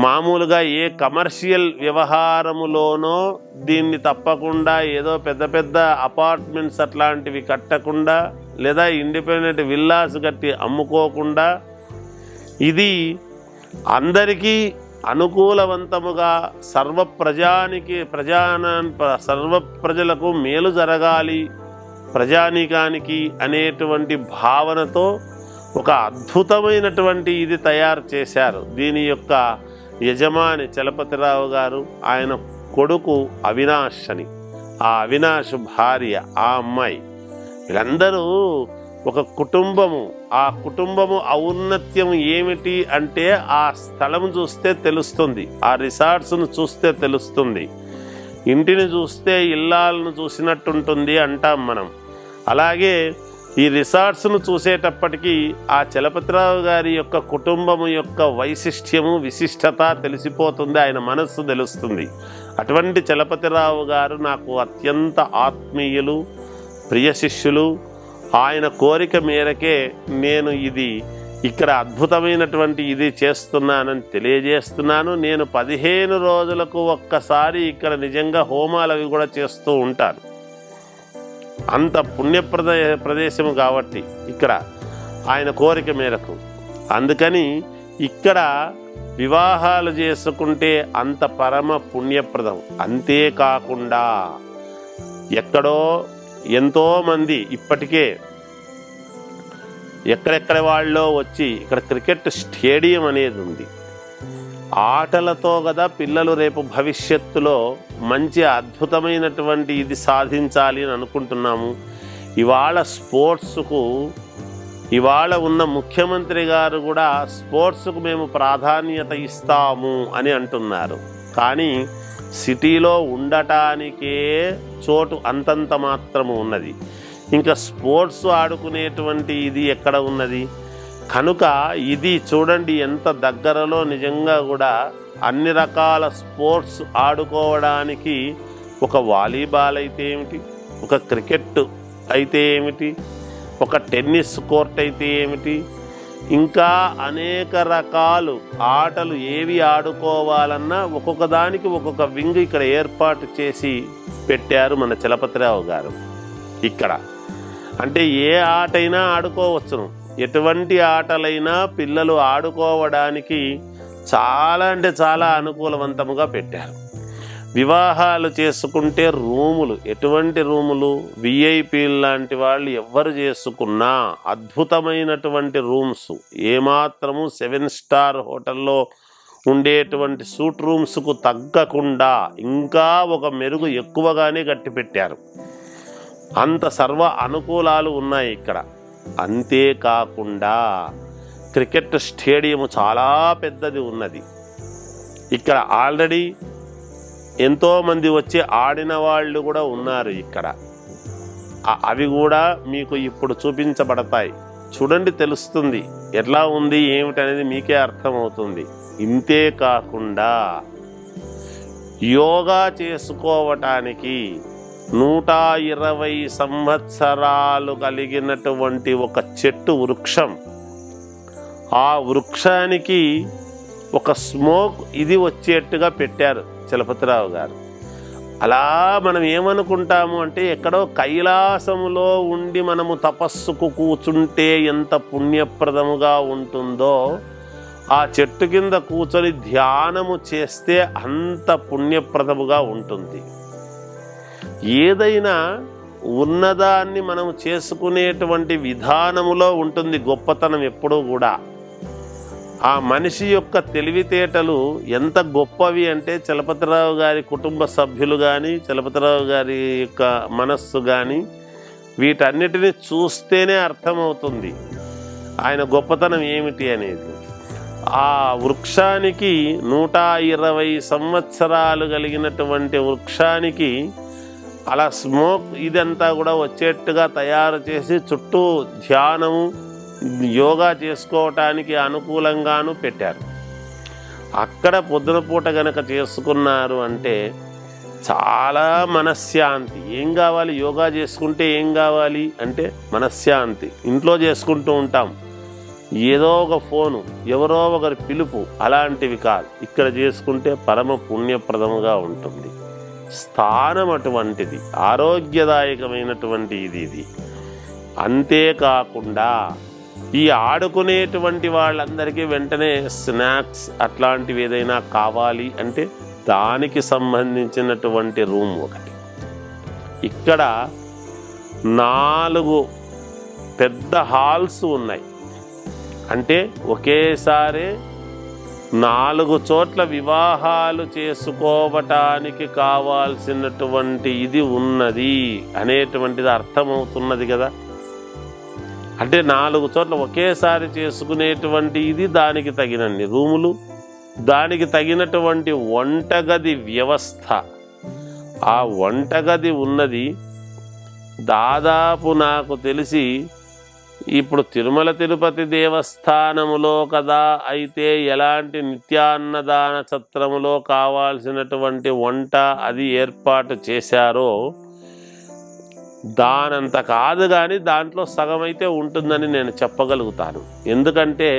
మామూలుగా ఏ కమర్షియల్ వ్యవహారములోనో దీన్ని తప్పకుండా ఏదో పెద్ద పెద్ద అపార్ట్మెంట్స్ అట్లాంటివి కట్టకుండా, లేదా ఇండిపెండెంట్ విల్లాస్ కట్టి అమ్ముకోకుండా, ఇది అందరికీ అనుకూలవంతముగా సర్వ ప్రజలకు మేలు జరగాలి ప్రజానీకానికి అనేటువంటి భావనతో ఒక అద్భుతమైనటువంటి ఇది తయారు చేశారు. దీని యొక్క యజమాని చలపతిరావు గారు, ఆయన కొడుకు అవినాష్ అని, ఆ అవినాష్ భార్య, ఆ అమ్మాయి, వీళ్ళందరూ ఒక కుటుంబము. ఆ కుటుంబము ఔన్నత్యం ఏమిటి అంటే ఆ స్థలం చూస్తే తెలుస్తుంది, ఆ రిసార్ట్స్ను చూస్తే తెలుస్తుంది. ఇంటిని చూస్తే ఇల్లాలను చూసినట్టుంటుంది అంటాం మనం. అలాగే ఈ రిసార్ట్స్ను చూసేటప్పటికీ ఆ చలపతిరావు గారి యొక్క కుటుంబము యొక్క వైశిష్ట్యము, విశిష్టత తెలిసిపోతుంది, ఆయన మనస్సు తెలుస్తుంది. అటువంటి చలపతిరావు గారు నాకు అత్యంత ఆత్మీయులు, ప్రియ శిష్యులు. ఆయన కోరిక మేరకే నేను ఇక్కడ అద్భుతమైనటువంటి ఇది చేస్తున్నానని తెలియజేస్తున్నాను. నేను 15 రోజులకు ఒక్కసారి ఇక్కడ నిజంగా హోమాలు అవి కూడా చేస్తూ ఉంటాను. అంత ప్రదేశము కాబట్టి ఇక్కడ ఆయన కోరిక మేరకు. అందుకని ఇక్కడ వివాహాలు చేసుకుంటే అంత పరమ పుణ్యప్రదం. అంతేకాకుండా ఎక్కడో ఎంతోమంది ఇప్పటికే ఎక్కడెక్కడ వాళ్ళో వచ్చి ఇక్కడ క్రికెట్ స్టేడియం అనేది ఉంది. ఆటలతో కదా పిల్లలు రేపు భవిష్యత్తులో మంచి అద్భుతమైనటువంటి ఇది సాధించాలి అని అనుకుంటున్నాము. ఇవాళ ఉన్న ముఖ్యమంత్రి గారు కూడా స్పోర్ట్స్కు మేము ప్రాధాన్యత ఇస్తాము అని అంటున్నారు. కానీ సిటీలో ఉండటానికే చోటు అంతంత మాత్రము ఉన్నది, ఇంకా స్పోర్ట్స్ ఆడుకునేటువంటి ఇది ఎక్కడ ఉన్నది? కనుక ఇది చూడండి ఎంత దగ్గరలో. నిజంగా కూడా అన్ని రకాల స్పోర్ట్స్ ఆడుకోవడానికి ఒక వాలీబాల్ అయితే ఏమిటి, ఒక క్రికెట్ అయితే ఏమిటి, ఒక టెన్నిస్ కోర్ట్ అయితే ఏమిటి, ఇంకా అనేక రకాలు ఆటలు ఏవి ఆడుకోవాలన్నా ఒక్కొక్క దానికి ఒక్కొక్క వింగ్ ఇక్కడ ఏర్పాటు చేసి పెట్టారు మన చలపతిరావు గారు. ఇక్కడ అంటే ఏ ఆటైనా ఆడుకోవచ్చును, ఎటువంటి ఆటలైనా పిల్లలు ఆడుకోవడానికి చాలా అంటే చాలా అనుకూలవంతముగా పెట్టారు. వివాహాలు చేసుకుంటే రూములు, ఎటువంటి రూములు, విఐపీ లాంటి వాళ్ళు ఎవ్వరు చేసుకున్నా అద్భుతమైనటువంటి రూమ్స్, ఏమాత్రము 7 స్టార్ హోటల్లో ఉండేటువంటి సూట్ రూమ్స్కు తగ్గకుండా ఇంకా ఒక మెరుగు ఎక్కువగానే కట్టిపెట్టారు. అంత సర్వ అనుకూలాలు ఉన్నాయి ఇక్కడ. అంతేకాకుండా క్రికెట్ స్టేడియం చాలా పెద్దది ఉన్నది. ఇక్కడ ఆల్రెడీ ఎంతోమంది వచ్చి ఆడిన వాళ్ళు కూడా ఉన్నారు ఇక్కడ. అవి కూడా మీకు ఇప్పుడు చూపించబడతాయి. చూడండి, తెలుస్తుంది ఎట్లా ఉంది ఏమిటనేది మీకే అర్థమవుతుంది. ఇంతే కాకుండా యోగా చేసుకోవటానికి 120 సంవత్సరాలు కలిగినటువంటి ఒక చెట్టు వృక్షం, ఆ వృక్షానికి ఒక స్మోక్ ఇది వచ్చేట్టుగా పెట్టారు చలపతిరావు గారు. అలా మనం ఏమనుకుంటాము అంటే ఎక్కడో కైలాసములో ఉండి మనము తపస్సుకు కూర్చుంటే ఎంత పుణ్యప్రదముగా ఉంటుందో, ఆ చెట్టు కింద కూర్చొని ధ్యానము చేస్తే అంత పుణ్యప్రదముగా ఉంటుంది. ఏదైనా ఉన్నదాన్ని మనం చేసుకునేటువంటి విధానములో ఉంటుంది గొప్పతనం ఎప్పుడూ కూడా. ఆ మనిషి యొక్క తెలివితేటలు ఎంత గొప్పవి అంటే చలపతిరావు గారి కుటుంబ సభ్యులు కానీ, చలపతిరావు గారి యొక్క మనస్సు కానీ, వీటన్నిటిని చూస్తేనే అర్థమవుతుంది ఆయన గొప్పతనం ఏమిటి అనేది. ఆ వృక్షానికి 120 సంవత్సరాలు కలిగినటువంటి వృక్షానికి అలా స్మోక్ ఇదంతా కూడా వచ్చేట్టుగా తయారు చేసి చుట్టూ ధ్యానము యోగా చేసుకోవటానికి అనుకూలంగాను పెట్టారు. అక్కడ పొద్దున పూట గనక చేసుకున్నారు అంటే చాలా మనశ్శాంతి. ఏం కావాలి? యోగా చేసుకుంటే ఏం కావాలి అంటే మనశ్శాంతి. ఇంట్లో చేసుకుంటూ ఉంటాం, ఏదో ఒక ఫోను, ఎవరో ఒకరి పిలుపు, అలాంటివి కాదు. ఇక్కడ చేసుకుంటే పరమ పుణ్యప్రదముగా ఉంటుంది. స్థానం అటువంటిది, ఆరోగ్యదాయకమైనటువంటి ఇది. అంతేకాకుండా ఈ ఆడుకునేటువంటి వాళ్ళందరికీ వెంటనే స్నాక్స్ అట్లాంటివి ఏదైనా కావాలి అంటే దానికి సంబంధించినటువంటి రూమ్ ఒకటి. ఇక్కడ 4 పెద్ద హాల్స్ ఉన్నాయి. అంటే ఒకేసారి 4 చోట్ల వివాహాలు చేసుకోవటానికి కావాల్సినటువంటి ఇది ఉన్నది అనేటువంటిది అర్థమవుతున్నది కదా. అంటే 4 చోట్ల ఒకేసారి చేసుకునేటువంటి ఇది, దానికి తగినన్ని రూములు, దానికి తగినటువంటి వంటగది వ్యవస్థ. ఆ వంటగది ఉన్నది దాదాపు నాకు తెలిసి ఇప్పుడు తిరుమల తిరుపతి దేవస్థానములో కదా అయితే ఎలాంటి నిత్యాన్నదాన సత్రములో కావాల్సినటువంటి వంట అది ఏర్పాటు చేశారో దానంత కాదు, కానీ దాంట్లో సగమైతే ఉంటుందని నేను చెప్పగలుగుతాను. ఎందుకంటే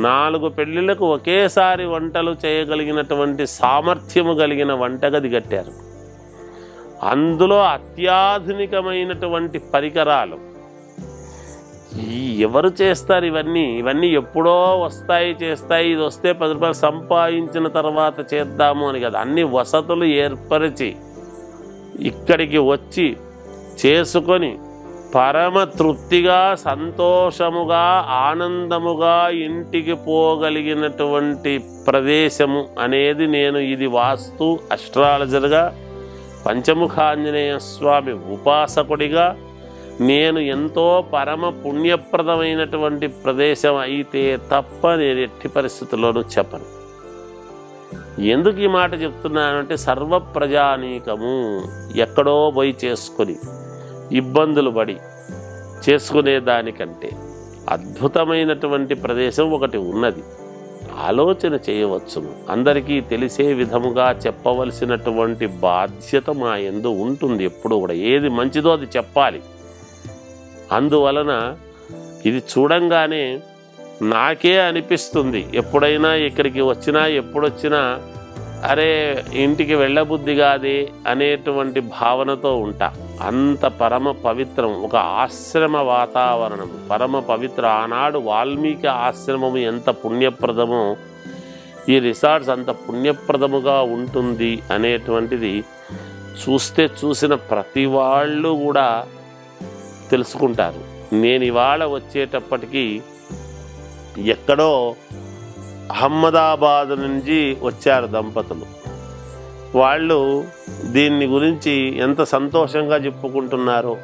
4 పెళ్ళిళ్ళకు ఒకేసారి వంటలు చేయగలిగినటువంటి సామర్థ్యము కలిగిన వంటగది కట్టారు. అందులో అత్యాధునికమైనటువంటి పరికరాలు. ఎవరు చేస్తారు ఇవన్నీ ఎప్పుడో వస్తాయి చేస్తాయి, ఇది వస్తే 10 రూపాయలు సంపాదించిన తర్వాత చేద్దాము అని కదా. అన్ని వసతులు ఏర్పరిచి ఇక్కడికి వచ్చి చేసుకొని పరమ తృప్తిగా సంతోషముగా ఆనందముగా ఇంటికి పోగలిగినటువంటి ప్రదేశము అనేది నేను ఇది వాస్తు అస్ట్రాలజర్గా, పంచముఖాంజనేయ స్వామి ఉపాసకుడిగా నేను ఎంతో పరమ పుణ్యప్రదమైనటువంటి ప్రదేశం అయితే తప్ప నేను ఎట్టి పరిస్థితుల్లోనూ చెప్పను. ఎందుకు ఈ మాట చెప్తున్నానంటే సర్వప్రజానీకము ఎక్కడో పోయి చేసుకొని ఇబ్బందులు పడి చేసుకునేదానికంటే అద్భుతమైనటువంటి ప్రదేశం ఒకటి ఉన్నది. ఆలోచన చేయవచ్చును. అందరికీ తెలిసే విధముగా చెప్పవలసినటువంటి బాధ్యత మా యందు ఉంటుంది. ఎప్పుడు కూడా ఏది మంచిదో అది చెప్పాలి. అందువలన ఇది చూడంగానే నాకే అనిపిస్తుంది, ఎప్పుడైనా ఇక్కడికి వచ్చినా ఎప్పుడొచ్చినా అరే ఇంటికి వెళ్ళబుద్ధి కాదే అనేటువంటి భావనతో ఉంటా. అంత పరమ పవిత్రం, ఒక ఆశ్రమ వాతావరణం, పరమ పవిత్ర. ఆనాడు వాల్మీకి ఆశ్రమము ఎంత పుణ్యప్రదమో ఈ రిసార్ట్స్ అంత పుణ్యప్రదముగా ఉంటుంది అనేటువంటిది చూసిన ప్రతి వాళ్ళు కూడా తెలుసుకుంటారు. నేను ఇవాళ వచ్చేటప్పటికీ ఎక్కడో అహ్మదాబాద్ నుంచి వచ్చారు దంపతులు. వాళ్ళు దీన్ని గురించి ఎంత సంతోషంగా చెప్పుకుంటున్నారో.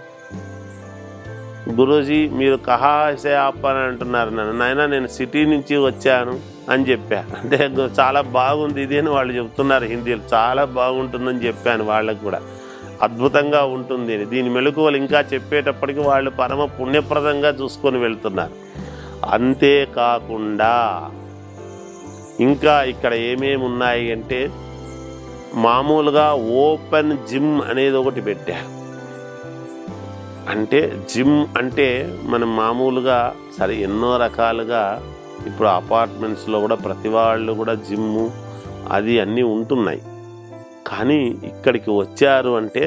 గురూజీ మీరు కహా సే ఆప్ అని అంటున్నారు నన్ను. నాయన నేను సిటీ నుంచి వచ్చాను అని చెప్పాను. అంటే చాలా బాగుంది ఇది అని వాళ్ళు చెప్తున్నారు హిందీలో. చాలా బాగుంటుందని చెప్పాను వాళ్ళకు కూడా. అద్భుతంగా ఉంటుంది. దీని మెలకువలు ఇంకా చెప్పేటప్పటికి వాళ్ళు పరమ పుణ్యప్రదంగా చూసుకొని వెళ్తున్నారు. అంతేకాకుండా ఇంకా ఇక్కడ ఏమేమి ఉన్నాయి అంటే మామూలుగా ఓపెన్ జిమ్ అనేది ఒకటి పెట్టారు. అంటే జిమ్ అంటే మనం మామూలుగా సరే ఎన్నో రకాలుగా ఇప్పుడు అపార్ట్మెంట్స్లో కూడా ప్రతి వాళ్ళు కూడా జిమ్ము అది అన్నీ ఉంటున్నాయి. కానీ ఇక్కడికి వచ్చారు అంటే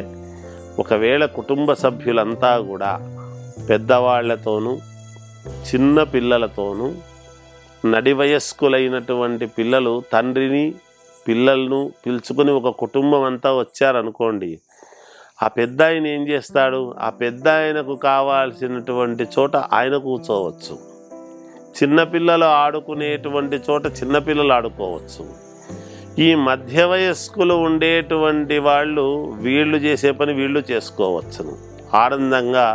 ఒకవేళ కుటుంబ సభ్యులంతా కూడా పెద్దవాళ్లతోనూ చిన్న పిల్లలతోనూ నడి వయస్కులైనటువంటి పిల్లలు తండ్రిని పిల్లలను పిలుచుకొని ఒక కుటుంబం అంతా వచ్చారనుకోండి, ఆ పెద్ద ఆయన ఏం చేస్తాడు, ఆ పెద్ద ఆయనకు కావాల్సినటువంటి చోట ఆయన కూర్చోవచ్చు, చిన్నపిల్లలు ఆడుకునేటువంటి చోట చిన్నపిల్లలు ఆడుకోవచ్చు. ఈ మధ్య వయస్కులు ఉండేటువంటి వాళ్ళు వీళ్ళు చేసే పని వీళ్ళు చేసుకోవచ్చును. ఆనందంగా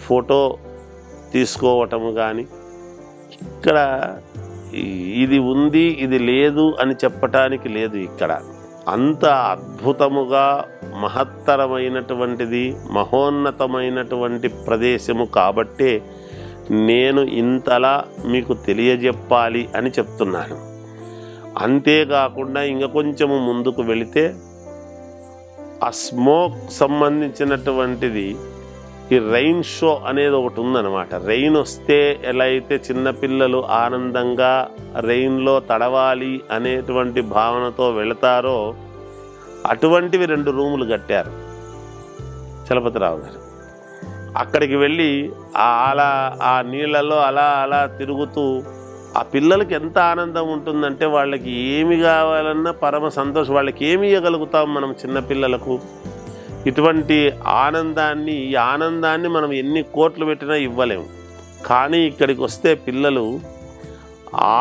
ఫోటో తీసుకోవటము కానీ, ఇక్కడ ఇది ఉంది ఇది లేదు అని చెప్పటానికి లేదు. ఇక్కడ అంత అద్భుతముగా మహత్తరమైనటువంటిది మహోన్నతమైనటువంటి ప్రదేశము కాబట్టే నేను ఇంతలా మీకు తెలియజెప్పాలి అని చెప్తున్నాను. అంతేకాకుండా ఇంకా కొంచెము ముందుకు వెళితే ఆ స్మోక్ సంబంధించినటువంటిది ఈ రెయిన్ షో అనేది ఒకటి ఉందన్నమాట. రెయిన్ వస్తే ఎలా అయితే చిన్నపిల్లలు ఆనందంగా రెయిన్లో తడవాలి అనేటువంటి భావనతో వెళతారో అటువంటివి 2 రూములు కట్టారు చలపతిరావు గారు. అక్కడికి వెళ్ళి ఆ నీళ్ళలో అలా తిరుగుతూ ఆ పిల్లలకి ఎంత ఆనందం ఉంటుందంటే వాళ్ళకి ఏమి కావాలన్నా పరమ సంతోషం. వాళ్ళకి ఏమి ఇవ్వగలుగుతాం మనం చిన్నపిల్లలకు? ఇటువంటి ఆనందాన్ని ఈ ఆనందాన్ని మనం ఎన్ని కోట్లు పెట్టినా ఇవ్వలేము. కానీ ఇక్కడికి వస్తే పిల్లలు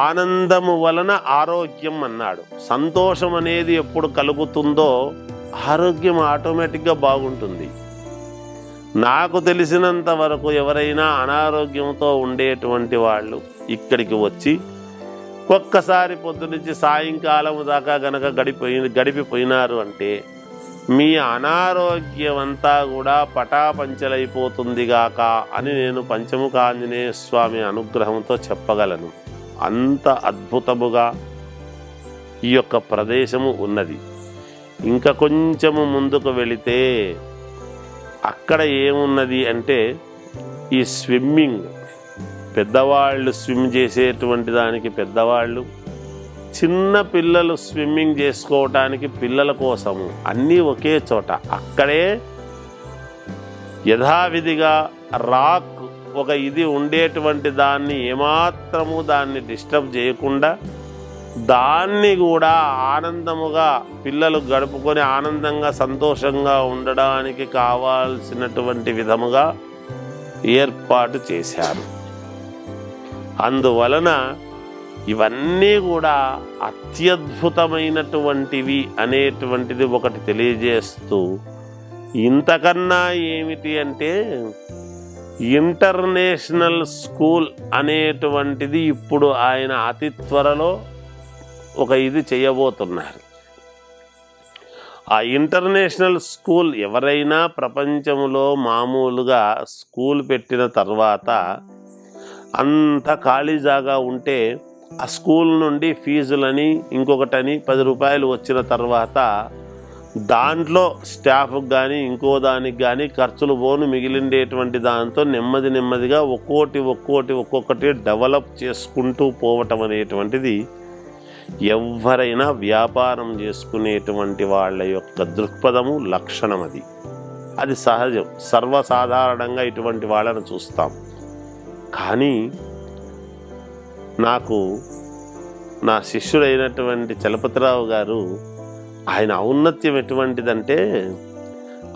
ఆనందము వలన ఆరోగ్యం అన్నాడు. సంతోషం అనేది ఎప్పుడు కలుగుతుందో ఆరోగ్యం ఆటోమేటిక్గా బాగుంటుంది. నాకు తెలిసినంత వరకు ఎవరైనా అనారోగ్యంతో ఉండేటువంటి వాళ్ళు ఇక్కడికి వచ్చి ఒక్కసారి పొద్దునుంచి సాయంకాలం దాకా గనక గడిపిపోయినారు అంటే మీ అనారోగ్యం అంతా కూడా పటాపంచలైపోతుంది గాక అని నేను పంచముఖ ఆంజనేయ స్వామి అనుగ్రహంతో చెప్పగలను. అంత అద్భుతముగా ఈ యొక్క ప్రదేశము ఉన్నది. ఇంకా కొంచెము ముందుకు వెళితే అక్కడ ఏమున్నది అంటే ఈ స్విమ్మింగ్, పెద్దవాళ్ళు స్విమ్ చేసేటువంటి దానికి పెద్దవాళ్ళు, చిన్న పిల్లలు స్విమ్మింగ్ చేసుకోవటానికి పిల్లల కోసము అన్నీ ఒకే చోట. అక్కడే యథావిధిగా రాక్ ఒక ఇది ఉండేటువంటి దాన్ని ఏమాత్రము దాన్ని డిస్టర్బ్ చేయకుండా దాన్ని కూడా ఆనందముగా పిల్లలు గడుపుకొని ఆనందంగా సంతోషంగా ఉండడానికి కావాల్సినటువంటి విధముగా ఏర్పాటు చేశారు. అందువలన ఇవన్నీ కూడా అత్యద్భుతమైనటువంటివి అనేటువంటిది ఒకటి తెలియజేస్తూ, ఇంతకన్నా ఏమిటి అంటే ఇంటర్నేషనల్ స్కూల్ అనేటువంటిది ఇప్పుడు ఆయన అతి త్వరలో ఒక ఇది చేయబోతున్నారు. ఆ ఇంటర్నేషనల్ స్కూల్ ఎవరైనా ప్రపంచంలో మామూలుగా స్కూల్ పెట్టిన తర్వాత అంత ఖాళీ జాగా ఉంటే ఆ స్కూల్ నుండి ఫీజులని ఇంకొకటని 10 రూపాయలు వచ్చిన తర్వాత దాంట్లో స్టాఫ్కి కానీ ఇంకో దానికి కానీ ఖర్చులు పోను మిగిలిండేటువంటి దాంతో నెమ్మదిగా ఒక్కొక్కటి డెవలప్ చేసుకుంటూ పోవటం అనేటువంటిది ఎవరైనా వ్యాపారం చేసుకునేటువంటి వాళ్ళ యొక్క దృక్పథము లక్షణం. అది సహజం, సర్వసాధారణంగా ఇటువంటి వాళ్ళని చూస్తాం. కానీ నాకు నా శిష్యుడైనటువంటి చలపతిరావు గారు ఆయన ఔన్నత్యం ఎటువంటిదంటే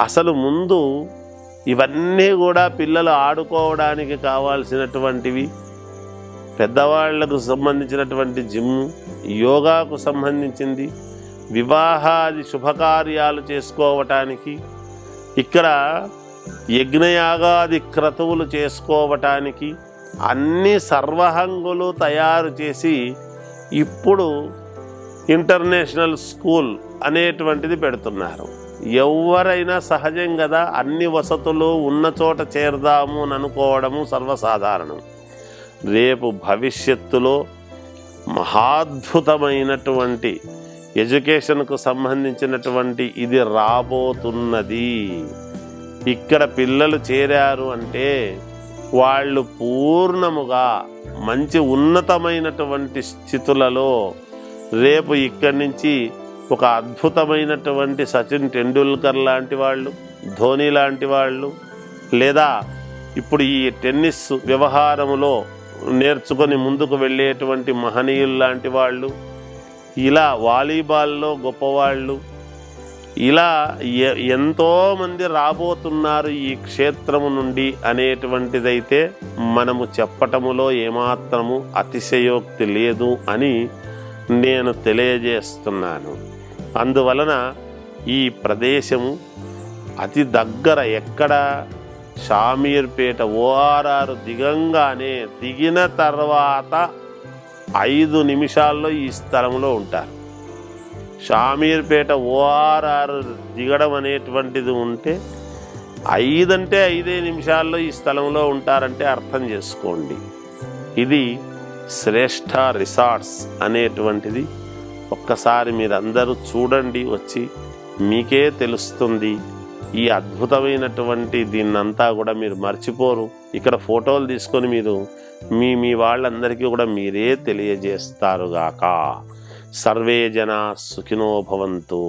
అసలు ముందు ఇవన్నీ కూడా పిల్లలు ఆడుకోవడానికి కావాల్సినటువంటివి, పెద్దవాళ్లకు సంబంధించినటువంటి జిమ్, యోగాకు సంబంధించింది, వివాహాది శుభకార్యాలు చేసుకోవటానికి, ఇక్కడ యజ్ఞయాగాది క్రతువులు చేసుకోవటానికి అన్ని సర్వహంగులు తయారు చేసి ఇప్పుడు ఇంటర్నేషనల్ స్కూల్ అనేటువంటిది పెడుతున్నారు. ఎవరైనా సహజం కదా, అన్ని వసతులు ఉన్న చోట చేరదాము అని అనుకోవడము సర్వసాధారణం. రేపు భవిష్యత్తులో మహాద్భుతమైనటువంటి ఎడ్యుకేషన్కు సంబంధించినటువంటి ఇది రాబోతున్నది. ఇక్కడ పిల్లలు చేరారు అంటే వాళ్ళు పూర్ణముగా మంచి ఉన్నతమైనటువంటి స్థితులలో రేపు ఇక్కడి నుంచి ఒక అద్భుతమైనటువంటి సచిన్ టెండూల్కర్ లాంటి వాళ్ళు, ధోని లాంటి వాళ్ళు, లేదా ఇప్పుడు ఈ టెన్నిస్ వ్యవహారములో నేర్చుకొని ముందుకు వెళ్ళేటువంటి మహనీయులు లాంటి వాళ్ళు, ఇలా వాలీబాల్లో గొప్పవాళ్ళు, ఇలా ఎంతోమంది రాబోతున్నారు ఈ క్షేత్రము నుండి అనేటువంటిదైతే మనము చెప్పటములో ఏమాత్రము అతిశయోక్తి లేదు అని నేను తెలియజేస్తున్నాను. అందువలన ఈ ప్రదేశము అతి దగ్గర, ఎక్కడ షామీర్పేట ORR దిగిన తర్వాత 5 నిమిషాల్లో ఈ స్థలంలో ఉంటారు. షామీర్పేట ORR దిగడం అనేటువంటిది ఉంటే 5 అంటే 5 నిమిషాల్లో ఈ స్థలంలో ఉంటారంటే అర్థం చేసుకోండి. ఇది శ్రేష్ఠ రిసార్ట్స్ అనేటువంటిది ఒక్కసారి మీరందరూ చూడండి, వచ్చి మీకే తెలుస్తుంది. ఈ అద్భుతమైనటువంటి దీన్నంతా కూడా మీరు మర్చిపోరు. ఇక్కడ ఫోటోలు తీసుకొని మీరు మీ వాళ్ళందరికీ కూడా మీరే తెలియజేస్తారుగాక. సర్వే జనా సుఖినో భవంతు.